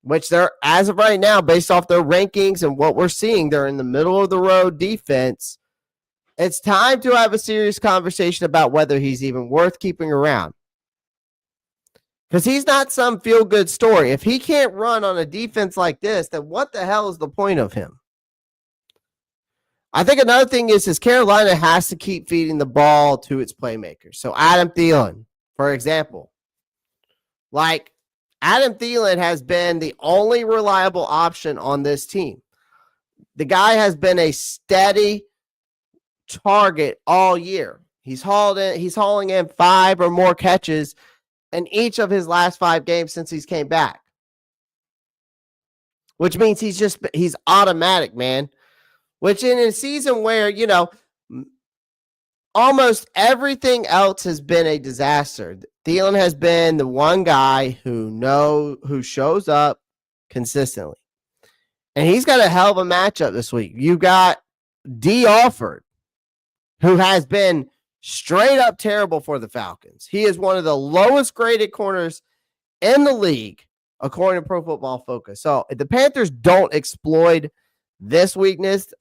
which they're as of right now, based off their rankings and what we're seeing, they're in the middle of the road defense. It's time to have a serious conversation about whether he's even worth keeping around. Because he's not some feel-good story. If he can't run on a defense like this, then what the hell is the point of him? I think another thing is Carolina has to keep feeding the ball to its playmakers. So Adam Thielen, for example. Like, Adam Thielen has been the only reliable option on this team. The guy has been a steady target all year. He's hauling in 5 or more catches in each of his last 5 games since he's came back. Which means he's automatic, man. Which in a season where, almost everything else has been a disaster. Thielen has been the one guy who shows up consistently. And he's got a hell of a matchup this week. You got D. Alford, who has been straight up terrible for the Falcons. He is one of the lowest graded corners in the league, according to Pro Football Focus. So if the Panthers don't exploit this weakness,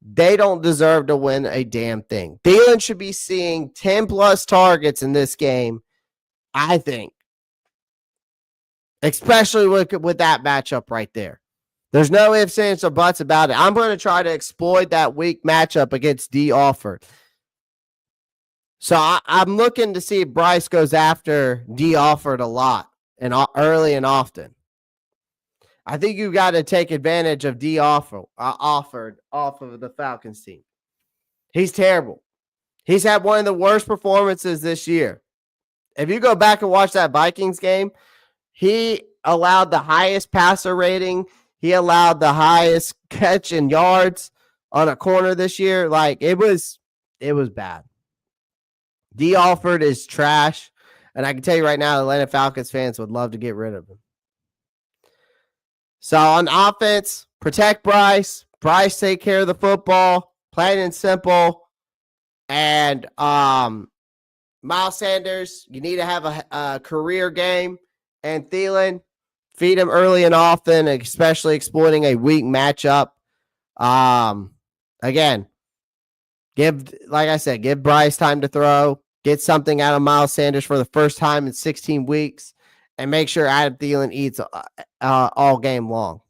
they don't deserve to win a damn thing. Thielen should be seeing 10 plus targets in this game, I think. Especially with that matchup right there. There's no ifs, ands, or buts about it. I'm going to try to exploit that weak matchup against D. Alford. So I'm looking to see if Bryce goes after D. Alford a lot and early and often. I think you got to take advantage of D. Alford off of the Falcons team. He's terrible. He's had one of the worst performances this year. If you go back and watch that Vikings game, he allowed the highest passer rating. He allowed the highest catch in yards on a corner this year. Like it was bad. D. Alford is trash. And I can tell you right now, Atlanta Falcons fans would love to get rid of him. So on offense, protect Bryce. Bryce take care of the football. Plain and simple. And Miles Sanders, you need to have a career game. And Thielen, feed him early and often, especially exploiting a weak matchup. Again, like I said, give Bryce time to throw. Get something out of Miles Sanders for the first time in 16 weeks. And make sure Adam Thielen eats all game long.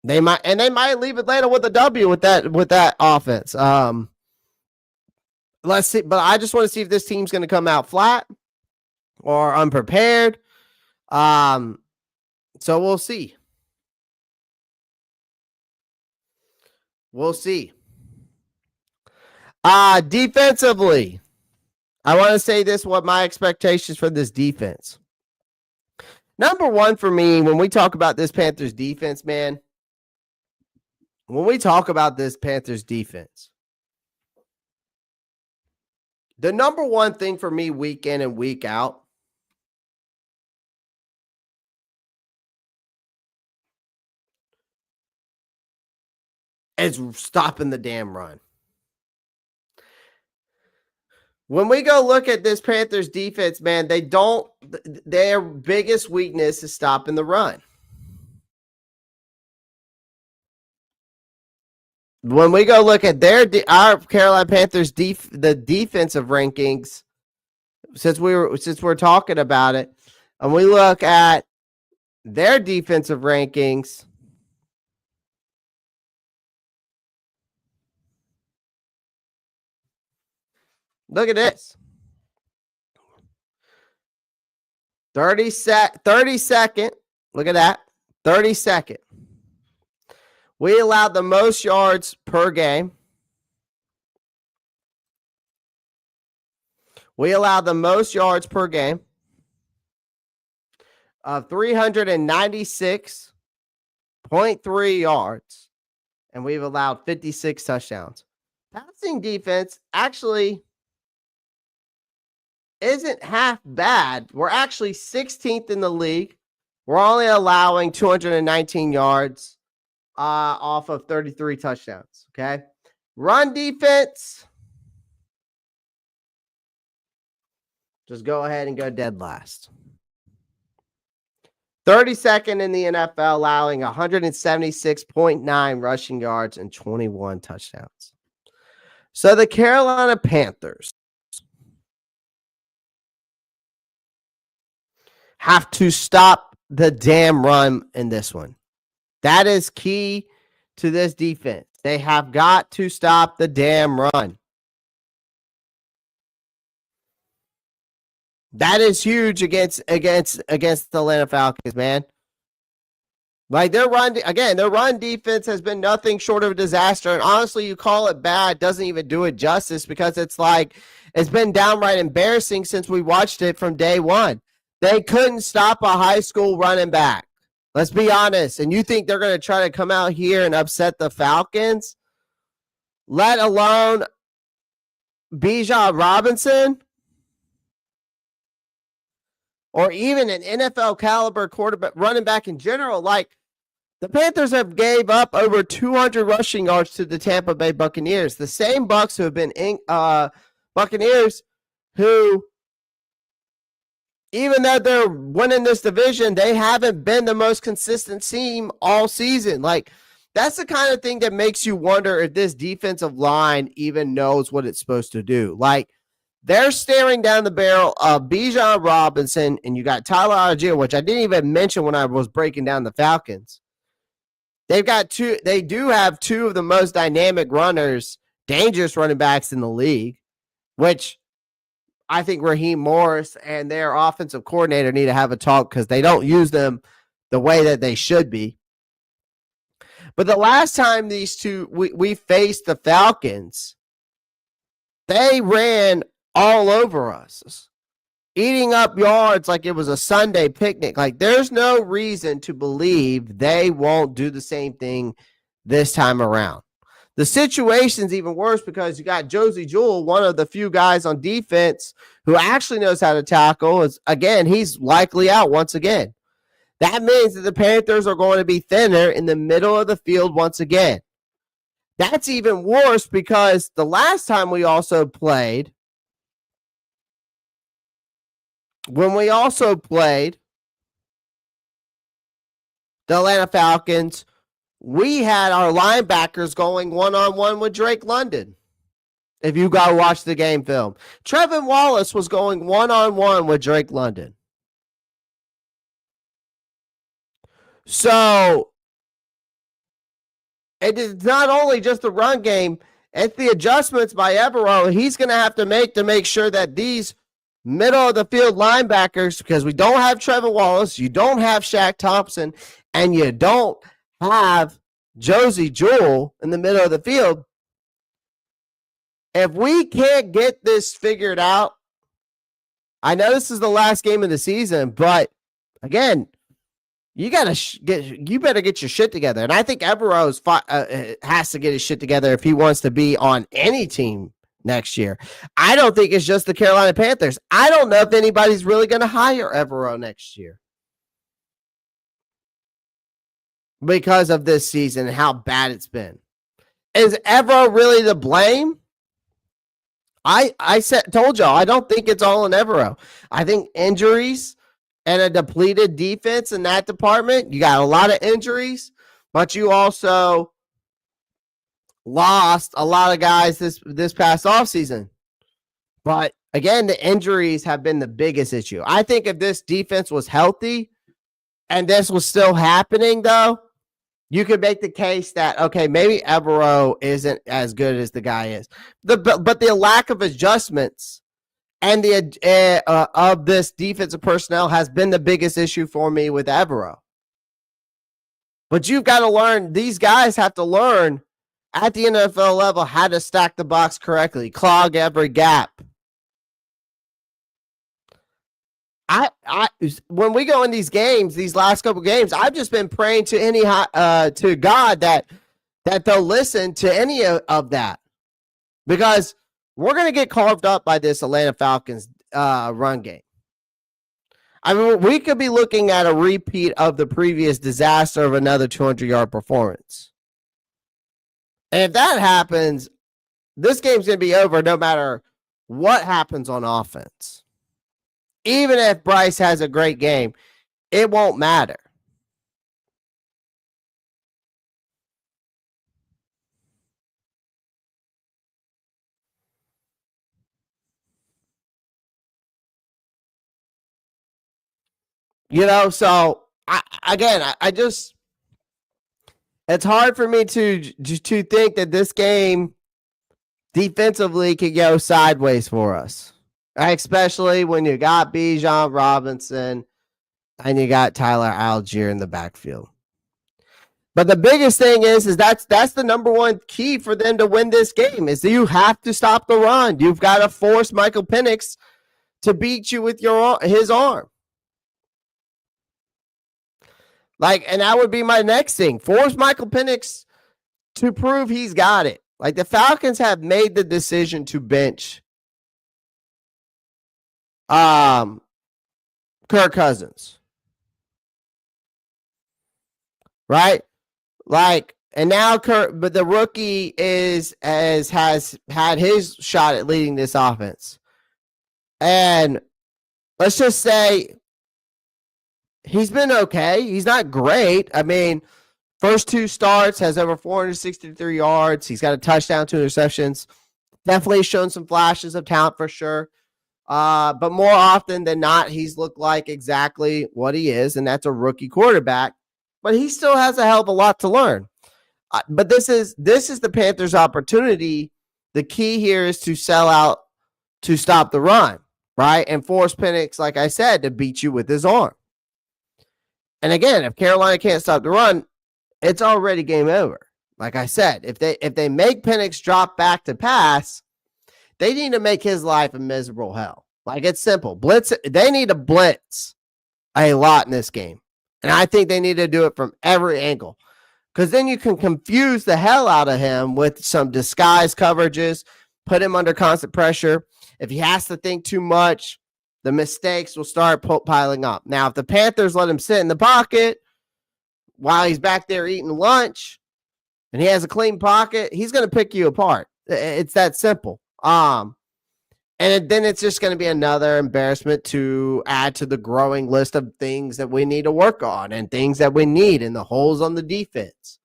They might leave Atlanta with a W with that offense. Let's see, but I just want to see if this team's going to come out flat or unprepared. So we'll see. Defensively, I want to say this, what my expectations for this defense. Number one for me, when we talk about this Panthers defense, man, the number one thing for me week in and week out is stopping the damn run. When we go look at this Panthers defense, man, their biggest weakness is stopping the run. When we go look at our Carolina Panthers the defensive rankings, since we're talking about it, and we look at their defensive rankings, look at this. 32nd. Look at that. 32nd. We allowed the most yards per game. We allowed the most yards per game of 396.3 yards. And we've allowed 56 touchdowns. Passing defense actually isn't half bad. We're actually 16th in the league. We're only allowing 219 yards off of 33 touchdowns. Okay. Run defense. Just go ahead and go dead last. 32nd in the NFL, allowing 176.9 rushing yards and 21 touchdowns. So the Carolina Panthers have to stop the damn run in this one. That is key to this defense. They have got to stop the damn run. That is huge against the Atlanta Falcons, man. Like their run defense has been nothing short of a disaster. And honestly, you call it bad, doesn't even do it justice because it's been downright embarrassing since we watched it from day one. They couldn't stop a high school running back. Let's be honest. And you think they're going to try to come out here and upset the Falcons? Let alone Bijan Robinson? Or even an NFL caliber quarterback, running back in general. Like the Panthers have gave up over 200 rushing yards to the Tampa Bay Buccaneers. The same Bucs who have been Buccaneers who, even though they're winning this division, they haven't been the most consistent team all season. Like that's the kind of thing that makes you wonder if this defensive line even knows what it's supposed to do. Like, they're staring down the barrel of Bijan Robinson, and you got Tyler Algier, which I didn't even mention when I was breaking down the Falcons. They do have two of the most dynamic runners, dangerous running backs in the league, which I think Raheem Morris and their offensive coordinator need to have a talk because they don't use them the way that they should be. But the last time these two, we faced the Falcons, they ran all over us, eating up yards like it was a Sunday picnic. Like there's no reason to believe they won't do the same thing this time around. The situation's even worse because you got Josie Jewell, one of the few guys on defense who actually knows how to tackle. Again, he's likely out once again. That means that the Panthers are going to be thinner in the middle of the field once again. That's even worse because the last time we also played, when we also played the Atlanta Falcons, we had our linebackers going one-on-one with Drake London. If you got to watch the game film, Trevin Wallace was going one-on-one with Drake London. So it is not only just the run game, it's the adjustments by Evero he's going to have to make sure that these middle of the field linebackers, because we don't have Trevor Wallace, you don't have Shaq Thompson, and you don't have Josie Jewell in the middle of the field. If we can't get this figured out, I know this is the last game of the season, but again, you better get your shit together. And I think Evero has to get his shit together if he wants to be on any team next year. I don't think it's just the Carolina Panthers. I don't know if anybody's really going to hire Evero next year because of this season and how bad it's been. Is Evero really to blame? I told y'all, I don't think it's all in Evero. I think injuries and a depleted defense in that department. You got a lot of injuries, but you also lost a lot of guys this past offseason. But again, the injuries have been the biggest issue. I think if this defense was healthy and this was still happening, though, you could make the case that, okay, maybe Evero isn't as good as the guy is. But the lack of adjustments and the of this defensive personnel has been the biggest issue for me with Evero. But you've got to learn, these guys have to learn at the NFL level how to stack the box correctly, clog every gap. When we go in these games, these last couple games, I've just been praying to God that they'll listen to any of that, because we're going to get carved up by this Atlanta Falcons run game. I mean, we could be looking at a repeat of the previous disaster of another 200-yard performance. And if that happens, this game's going to be over no matter what happens on offense. even if Bryce has a great game, it won't matter. So I just, it's hard for me to think that this game defensively could go sideways for us, especially when you got Bijan Robinson and you got Tyler Algier in the backfield. But the biggest thing is that's the number one key for them to win this game is that you have to stop the run. You've got to force Michael Penix to beat you with his arm. And that would be my next thing. Force Michael Penix to prove he's got it. The Falcons have made the decision to bench Kirk Cousins. Right? And now but the rookie has had his shot at leading this offense. And let's just say he's been okay. He's not great. I mean, first 2 starts, has over 463 yards. He's got a touchdown, 2 interceptions. Definitely shown some flashes of talent for sure. But more often than not, he's looked like exactly what he is, and that's a rookie quarterback. But he still has a hell of a lot to learn. But this is the Panthers' opportunity. The key here is to sell out to stop the run, right? And force Penix, like I said, to beat you with his arm. And again, if Carolina can't stop the run, it's already game over. Like I said, if they make Penix drop back to pass, they need to make his life a miserable hell. It's simple. They need to blitz a lot in this game. And I think they need to do it from every angle. Because then you can confuse the hell out of him with some disguise coverages, put him under constant pressure. If he has to think too much, the mistakes will start piling up. Now, if the Panthers let him sit in the pocket while he's back there eating lunch and he has a clean pocket, he's going to pick you apart. It's that simple. And then it's just going to be another embarrassment to add to the growing list of things that we need to work on and things that we need in the holes on the defense.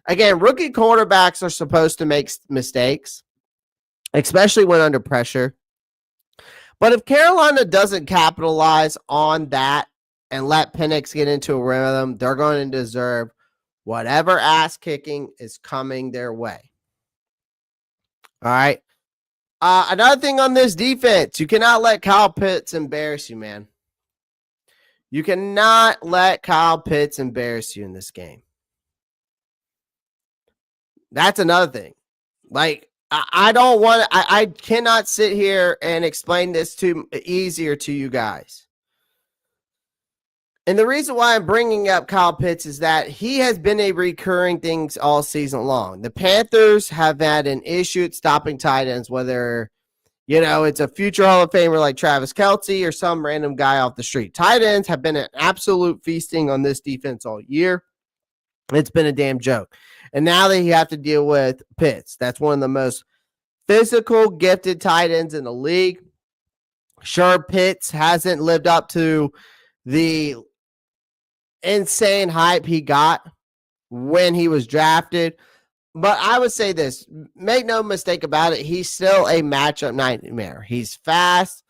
Again, rookie quarterbacks are supposed to make mistakes, especially when under pressure. But if Carolina doesn't capitalize on that and let Penix get into a rhythm, they're going to deserve whatever ass kicking is coming their way. All right. Another thing on this defense, you cannot let Kyle Pitts embarrass you, man. You cannot let Kyle Pitts embarrass you in this game. That's another thing. I cannot sit here and explain this easier to you guys. And the reason why I'm bringing up Kyle Pitts is that he has been a recurring thing all season long. The Panthers have had an issue at stopping tight ends, whether, it's a future Hall of Famer like Travis Kelce or some random guy off the street. Tight ends have been an absolute feasting on this defense all year. It's been a damn joke. And now that you have to deal with Pitts, that's one of the most physical, gifted tight ends in the league. Sure, Pitts hasn't lived up to the insane hype he got when he was drafted. But I would say this, make no mistake about it, he's still a matchup nightmare. He's fast,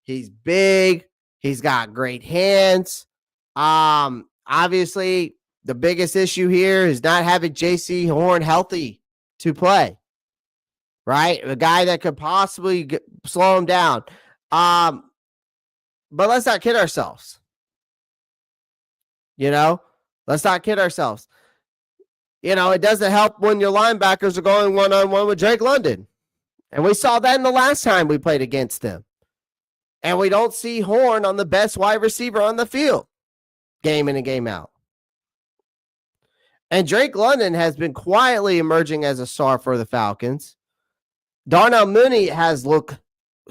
he's big, he's got great hands. Obviously, the biggest issue here is not having J.C. Horn healthy to play, right? A guy that could possibly slow him down. But let's not kid ourselves. Let's not kid ourselves. It doesn't help when your linebackers are going one-on-one with Drake London. And we saw that in the last time we played against them. And we don't see Horn on the best wide receiver on the field, game in and game out. And Drake London has been quietly emerging as a star for the Falcons. Darnell Mooney has looked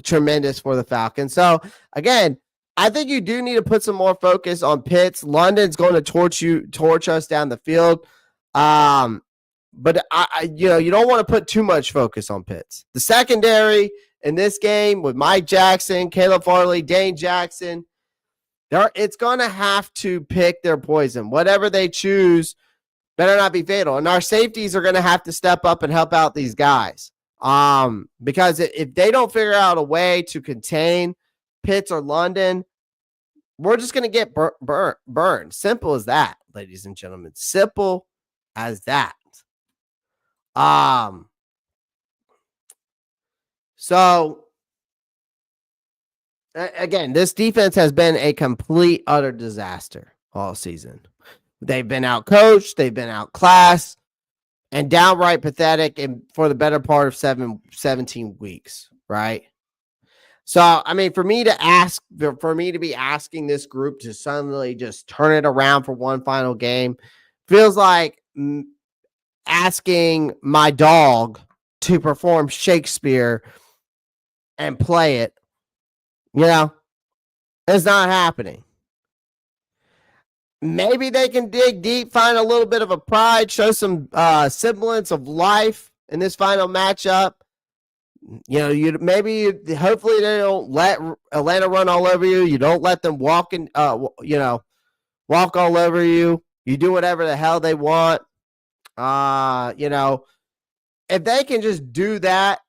tremendous for the Falcons. So, again, I think you do need to put some more focus on Pitts. London's going to torch us down the field. But you don't want to put too much focus on Pitts. The secondary in this game with Mike Jackson, Caleb Farley, Dane Jackson, it's going to have to pick their poison. Whatever they choose better not be fatal. And our safeties are going to have to step up and help out these guys. Because if they don't figure out a way to contain Pitts or London, we're just going to get burned. Simple as that, ladies and gentlemen. Simple as that. So again, this defense has been a complete, utter disaster all season. They've been outcoached, they've been outclassed, and downright pathetic for the better part of 17 weeks, right? So, I mean, for me to be asking this group to suddenly just turn it around for one final game feels like asking my dog to perform Shakespeare and play it. You know, it's not happening. Maybe they can dig deep, find a little bit of a pride, show some semblance of life in this final matchup. You know, hopefully they don't let Atlanta run all over you. You don't let them walk all over you. You do whatever the hell they want. You know, if they can just do that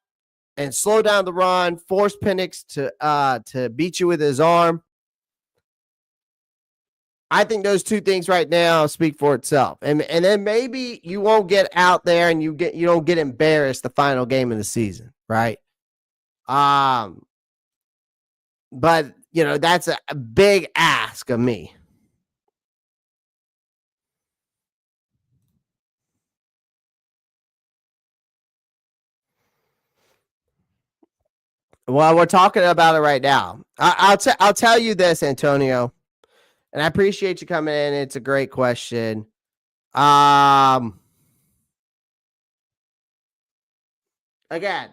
and slow down the run, force Penix to beat you with his arm, I think those two things right now speak for itself. And then maybe you won't get out there and you don't get embarrassed the final game of the season, right? But you know, that's a big ask of me. Well, we're talking about it right now. I'll tell you this, Antonio, and I appreciate you coming in. It's a great question. Again,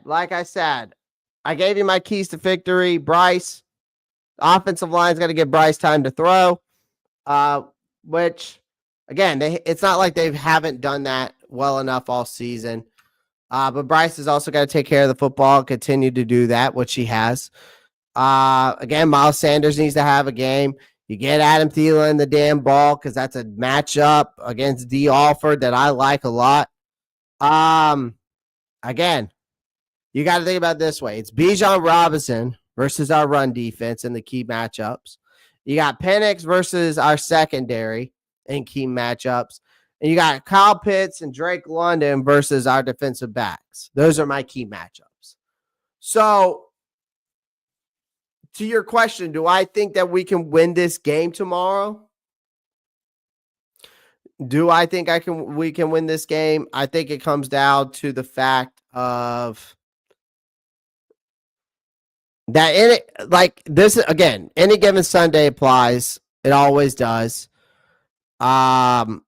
like I said, I gave you my keys to victory. Bryce, the offensive line's got to give Bryce time to throw, which, again, it's not like they haven't done that well enough all season. But Bryce has also got to take care of the football, continue to do that, which he has. Again, Miles Sanders needs to have a game. You get Adam Thielen the damn ball because that's a matchup against D. Alford that I like a lot. Again, you got to think about it this way. It's Bijan Robinson versus our run defense in the key matchups. You got Penix versus our secondary in key matchups. And you got Kyle Pitts and Drake London versus our defensive backs. Those are my key matchups. So, to your question, do I think that we can win this game tomorrow? Do I think we can win this game? I think it comes down to the fact of that any given Sunday applies. It always does. I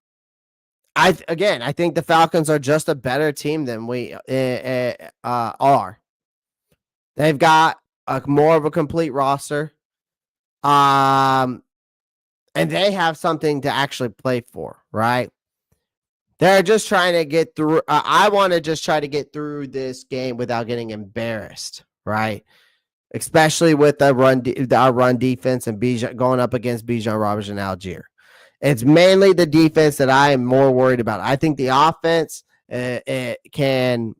think the Falcons are just a better team than we are. They've got more of a complete roster. And they have something to actually play for, right? They're just trying to get through. I want to just try to get through this game without getting embarrassed, right? Especially with our run defense and going up against Bijan Robinson and Algier. It's mainly the defense that I am more worried about. I think the offense it can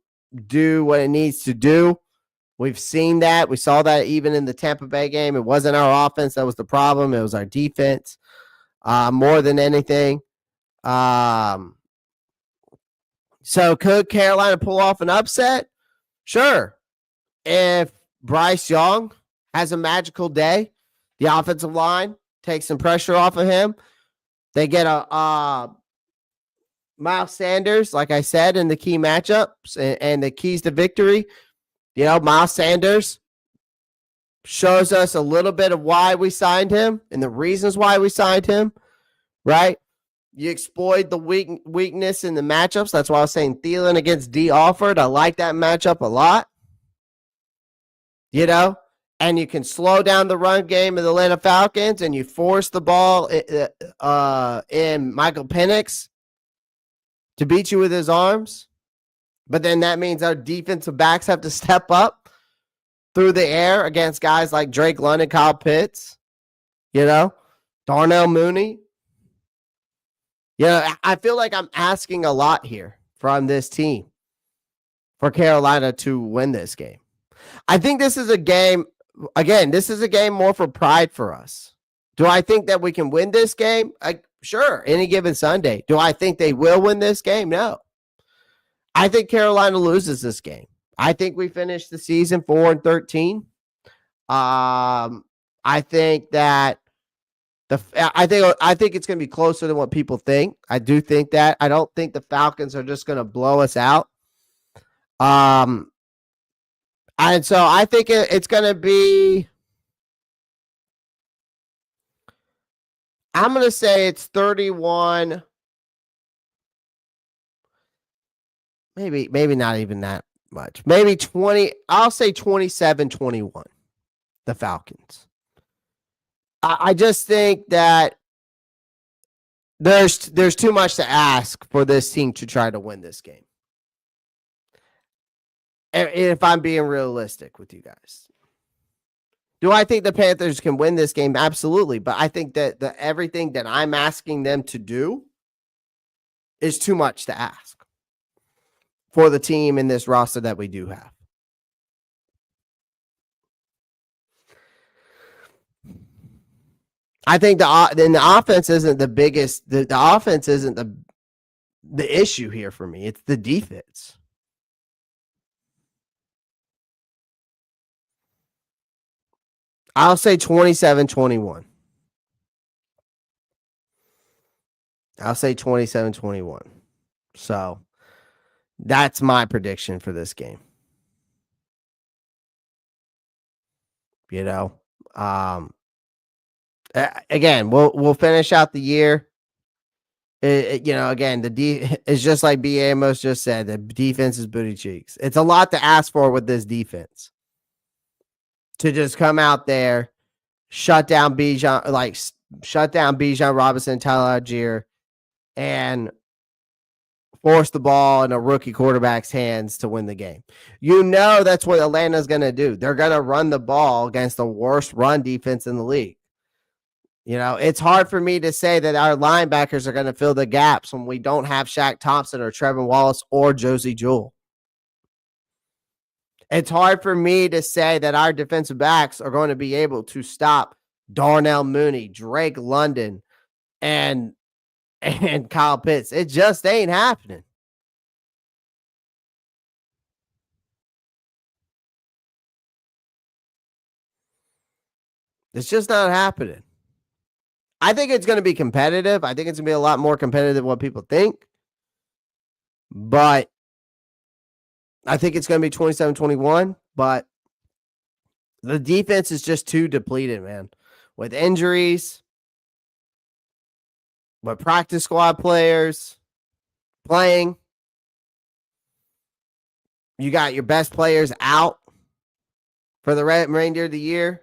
do what it needs to do. We've seen that. We saw that even in the Tampa Bay game. It wasn't our offense that was the problem. It was our defense more than anything. So could Carolina pull off an upset? Sure. If Bryce Young has a magical day, the offensive line takes some pressure off of him. They get a Miles Sanders, like I said, in the key matchups and the keys to victory. You know, Miles Sanders shows us a little bit of why we signed him and the reasons why we signed him, right? You exploit the weakness in the matchups. That's why I was saying Thielen against D. Alford. I like that matchup a lot. You know, and you can slow down the run game of the Atlanta Falcons and you force the ball in Michael Penix to beat you with his arms. But then that means our defensive backs have to step up. through the air against guys like Drake London, Kyle Pitts, Darnell Mooney. I feel like I'm asking a lot here from this team for Carolina to win this game. I think this is a game, again, this is a game more for pride for us. Do I think that we can win this game? Sure, any given Sunday. Do I think they will win this game? No. I think Carolina loses this game. I think we finish the season 4-13. I think that I think it's going to be closer than what people think. I do think that. I don't think the Falcons are just going to blow us out. And so I think it's going to be, I'm going to say it's 31. Maybe not even that much. Maybe 20. I'll say 27-21. The Falcons. I just think that there's too much to ask for this team to try to win this game. If I'm being realistic with you guys. Do I think the Panthers can win this game? Absolutely. But I think that everything that I'm asking them to do is too much to ask for the team in this roster that we do have. I think the offense isn't the biggest. The offense isn't the issue here for me. It's the defense. I'll say 27-21. I'll say 27-21. So that's my prediction for this game. Again, we'll finish out the year. Again, it's just like B. Amos just said, the defense is booty cheeks. It's a lot to ask for with this defense. To just come out there, shut down Bijan Robinson, Tyler Algier, and force the ball in a rookie quarterback's hands to win the game. That's what Atlanta's going to do. They're going to run the ball against the worst run defense in the league. It's hard for me to say that our linebackers are going to fill the gaps when we don't have Shaq Thompson or Trevor Wallace or Josie Jewell. It's hard for me to say that our defensive backs are going to be able to stop Darnell Mooney, Drake London, and Kyle Pitts. It just ain't happening. It's just not happening. I think it's going to be competitive. I think it's going to be a lot more competitive than what people think. But I think it's going to be 27-21. But the defense is just too depleted, man. With injuries, with practice squad players playing. You got your best players out for the remainder of the year.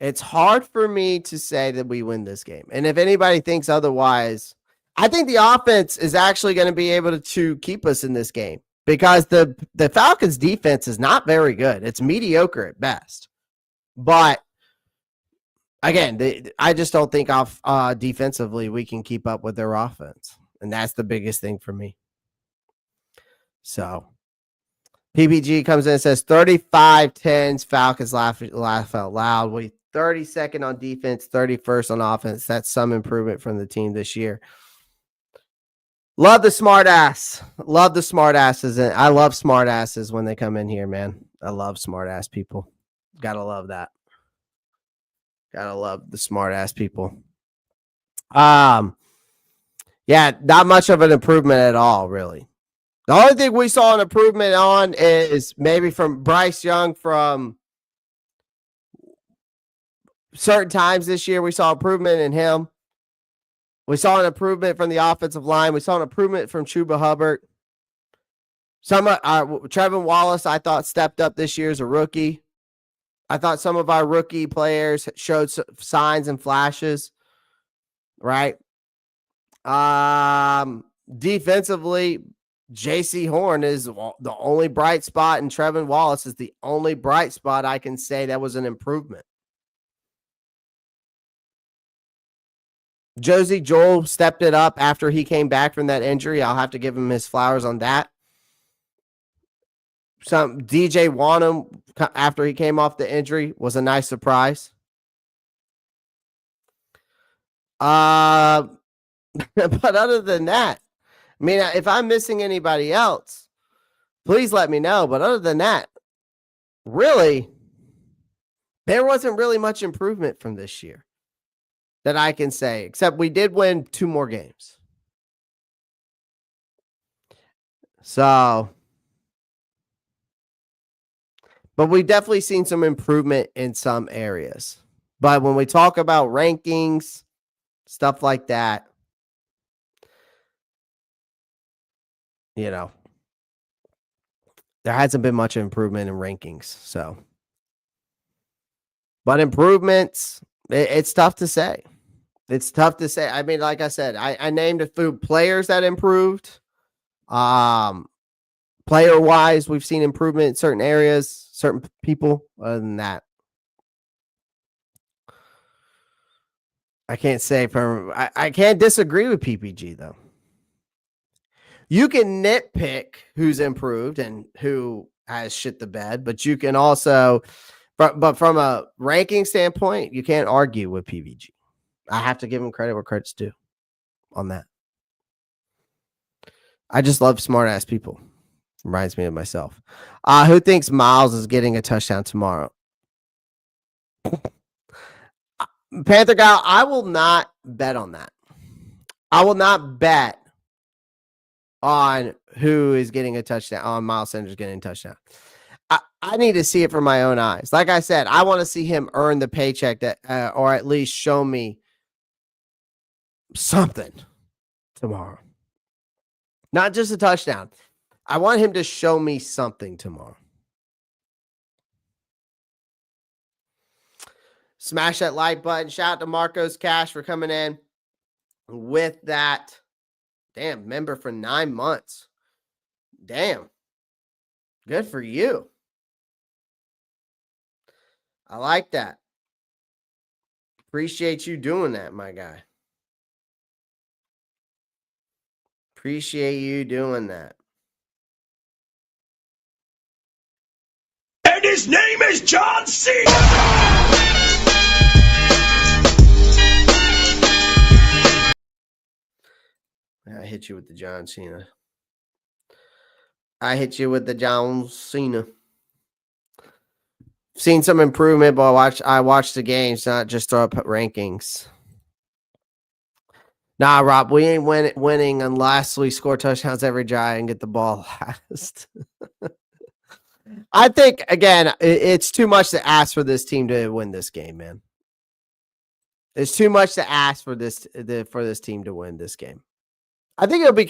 It's hard for me to say that we win this game. And if anybody thinks otherwise, I think the offense is actually going to be able to keep us in this game because the Falcons defense is not very good. It's mediocre at best. But again, I just don't think defensively we can keep up with their offense. And that's the biggest thing for me. So PPG comes in and says 35-10 Falcons laugh out loud. We 32nd on defense, 31st on offense. That's some improvement from the team this year. Love the smart ass. Love the smart asses. And I love smart asses when they come in here, man. I love smart ass people. Gotta love that. Gotta love the smart ass people. Yeah, not much of an improvement at all, really. The only thing we saw an improvement on is maybe from Bryce Young from certain times this year. We saw improvement in him. We saw an improvement from the offensive line. We saw an improvement from Chuba Hubbard. Trevor Wallace, I thought, stepped up this year as a rookie. I thought some of our rookie players showed signs and flashes, right? Defensively, J.C. Horn is the only bright spot, and Trevin Wallace is the only bright spot I can say that was an improvement. Josie Joel stepped it up after he came back from that injury. I'll have to give him his flowers on that. Some DJ Wanham, after he came off the injury, was a nice surprise. But other than that, I mean, if I'm missing anybody else, please let me know. But other than that, really, there wasn't really much improvement from this year that I can say, except we did win 2 more games. So, but we've definitely seen some improvement in some areas. But when we talk about rankings, stuff like that, you know, there hasn't been much improvement in rankings. So, but improvements, it's tough to say. It's tough to say. I mean, like I said, I named a few players that improved. Player-wise, we've seen improvement in certain areas, certain people. Other than that, I can't say I can't disagree with PPG, though. You can nitpick who's improved and who has shit the bed, but you can also, but from a ranking standpoint, you can't argue with PPG. I have to give him credit where credit's due on that. I just love smart-ass people. Reminds me of myself. Who thinks Miles is getting a touchdown tomorrow? Panther guy, I will not bet on that. I will not bet on who is getting a touchdown, on Miles Sanders getting a touchdown. I need to see it from my own eyes. Like I said, I want to see him earn the paycheck that, or at least show me something tomorrow. Not just a touchdown. I want him to show me something tomorrow. Smash that like button. Shout out to Marcos Cash for coming in with that. Damn, member for 9 months. Damn. Good for you. I like that. Appreciate you doing that, my guy. Appreciate you doing that. And his name is John Cena! I hit you with the John Cena. I hit you with the John Cena. Seen some improvement, but I watched the games, not just throw up rankings. Nah, Rob, we ain't winning unless we score touchdowns every drive and get the ball last. I think, again, it's too much to ask for this team to win this game, man. It's too much to ask for this team to win this game. I think it'll be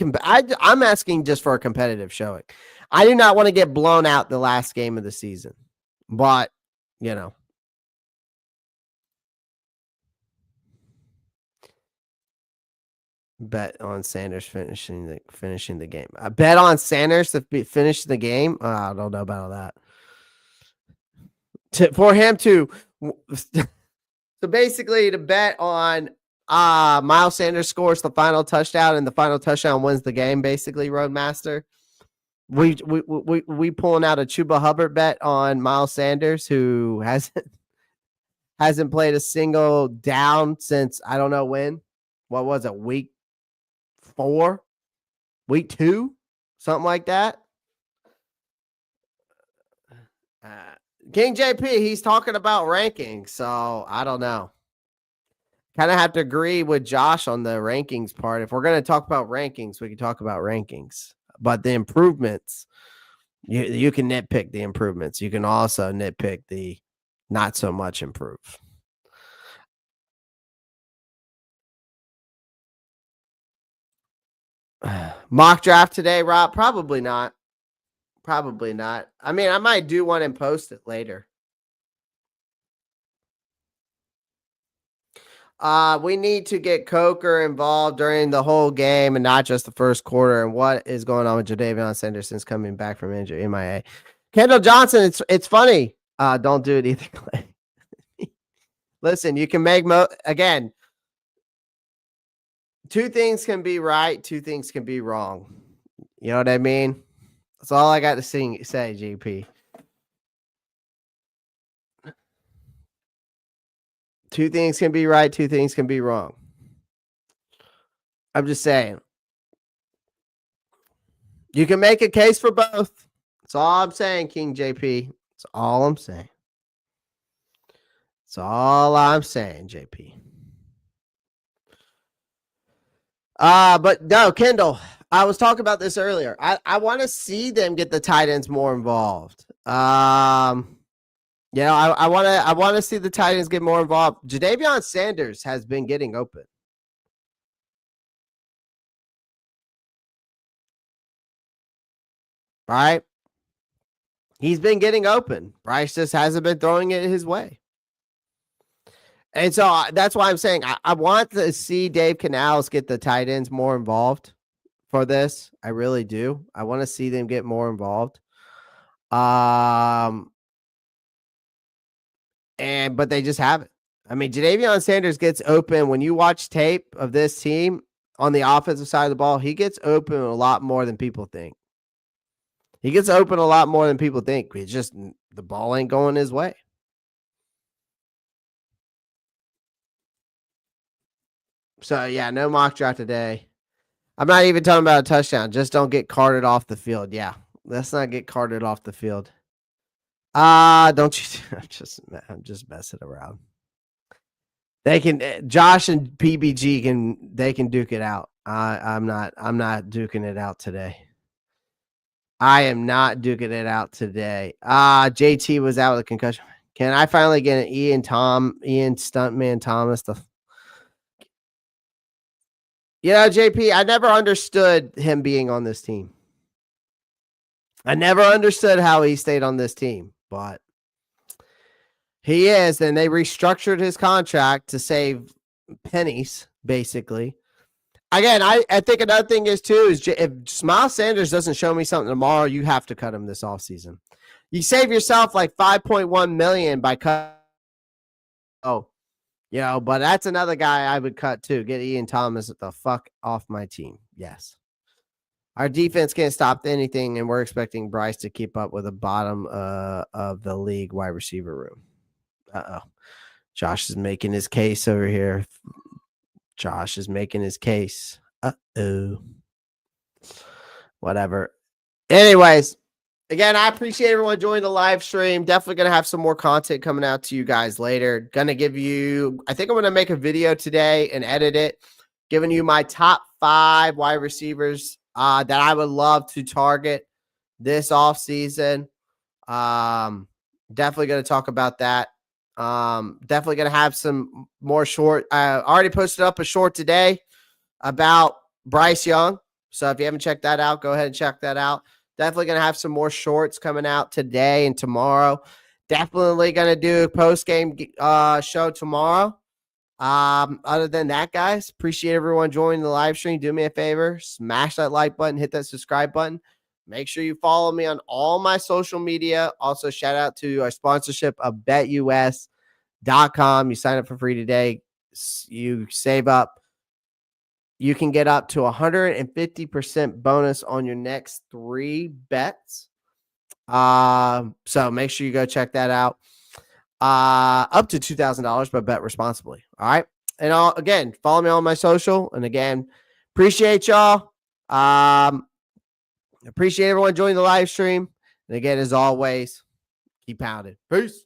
I'm asking just for a competitive showing. I do not want to get blown out the last game of the season. But, you know. Bet on Sanders finishing the game. I bet on Sanders to finish the game. I don't know about all that. For him to so basically to bet on Miles Sanders scores the final touchdown and the final touchdown wins the game. Basically, Roadmaster. We pulling out a Chuba Hubbard bet on Miles Sanders, who hasn't played a single down since I don't know when. What was it? Week 4, week 2, something like that. King JP, he's talking about rankings, so I don't know. Kind of have to agree with Josh on the rankings part. If we're going to talk about rankings, we can talk about rankings. But the improvements, you can nitpick the improvements. You can also nitpick the not so much improve. Mock draft today, Rob? Probably not. Probably not. I mean, I might do one and post it later. We need to get Coker involved during the whole game and not just the first quarter. And what is going on with Jadavion Sanders since coming back from injury? MIA. Kendall Johnson, it's funny. Don't do it either, Clay. Listen, you can make again. Two things can be right, two things can be wrong. You know what I mean? That's all I got to say, GP. Two things can be right, two things can be wrong. I'm just saying. You can make a case for both. That's all I'm saying, King JP. That's all I'm saying. That's all I'm saying, JP. But no, Kendall, I was talking about this earlier. I want to see them get the tight ends more involved. I want to see the tight ends get more involved. Jadavion Sanders has been getting open. Right? He's been getting open. Bryce just hasn't been throwing it his way. And so that's why I'm saying I want to see Dave Canales get the tight ends more involved for this. I really do. I want to see them get more involved. But they just haven't. I mean, Jadavion Sanders gets open. When you watch tape of this team on the offensive side of the ball, he gets open a lot more than people think. He gets open a lot more than people think. It's just the ball ain't going his way. So, yeah, no mock draft today. I'm not even talking about a touchdown. Just don't get carted off the field. Yeah, let's not get carted off the field. Don't you? I'm just messing around. They can. Josh and PBG can duke it out. I'm not duking it out today. I am not duking it out today. JT was out with a concussion. Can I finally get an Ian Stuntman Thomas? JP, I never understood him being on this team. I never understood how he stayed on this team, but he is. And they restructured his contract to save pennies, basically. Again, I think another thing is, too, is if Miles Sanders doesn't show me something tomorrow, you have to cut him this offseason. You save yourself like $5.1 million by cutting. But that's another guy I would cut too. Get Ian Thomas the fuck off my team. Yes. Our defense can't stop anything, and we're expecting Bryce to keep up with the bottom of the league wide receiver room. Josh is making his case over here. Josh is making his case. Whatever. Anyways. Again, I appreciate everyone joining the live stream. Definitely going to have some more content coming out to you guys later. Going to give you, I think I'm going to make a video today and edit it, giving you my top 5 wide receivers that I would love to target this offseason. Definitely going to talk about that. Definitely going to have some more short. I already posted up a short today about Bryce Young. So if you haven't checked that out, go ahead and check that out. Definitely going to have some more shorts coming out today and tomorrow. Definitely going to do a post-game show tomorrow. Other than that, guys, appreciate everyone joining the live stream. Do me a favor, smash that like button, hit that subscribe button. Make sure you follow me on all my social media. Also, shout out to our sponsorship of BetUS.com. You sign up for free today. You save up. You can get up to 150% bonus on your next 3 bets. So make sure you go check that out. Up to $2,000, but bet responsibly. All right. And again, follow me on my social. And again, appreciate y'all. Appreciate everyone joining the live stream. And again, as always, keep pounding. Peace.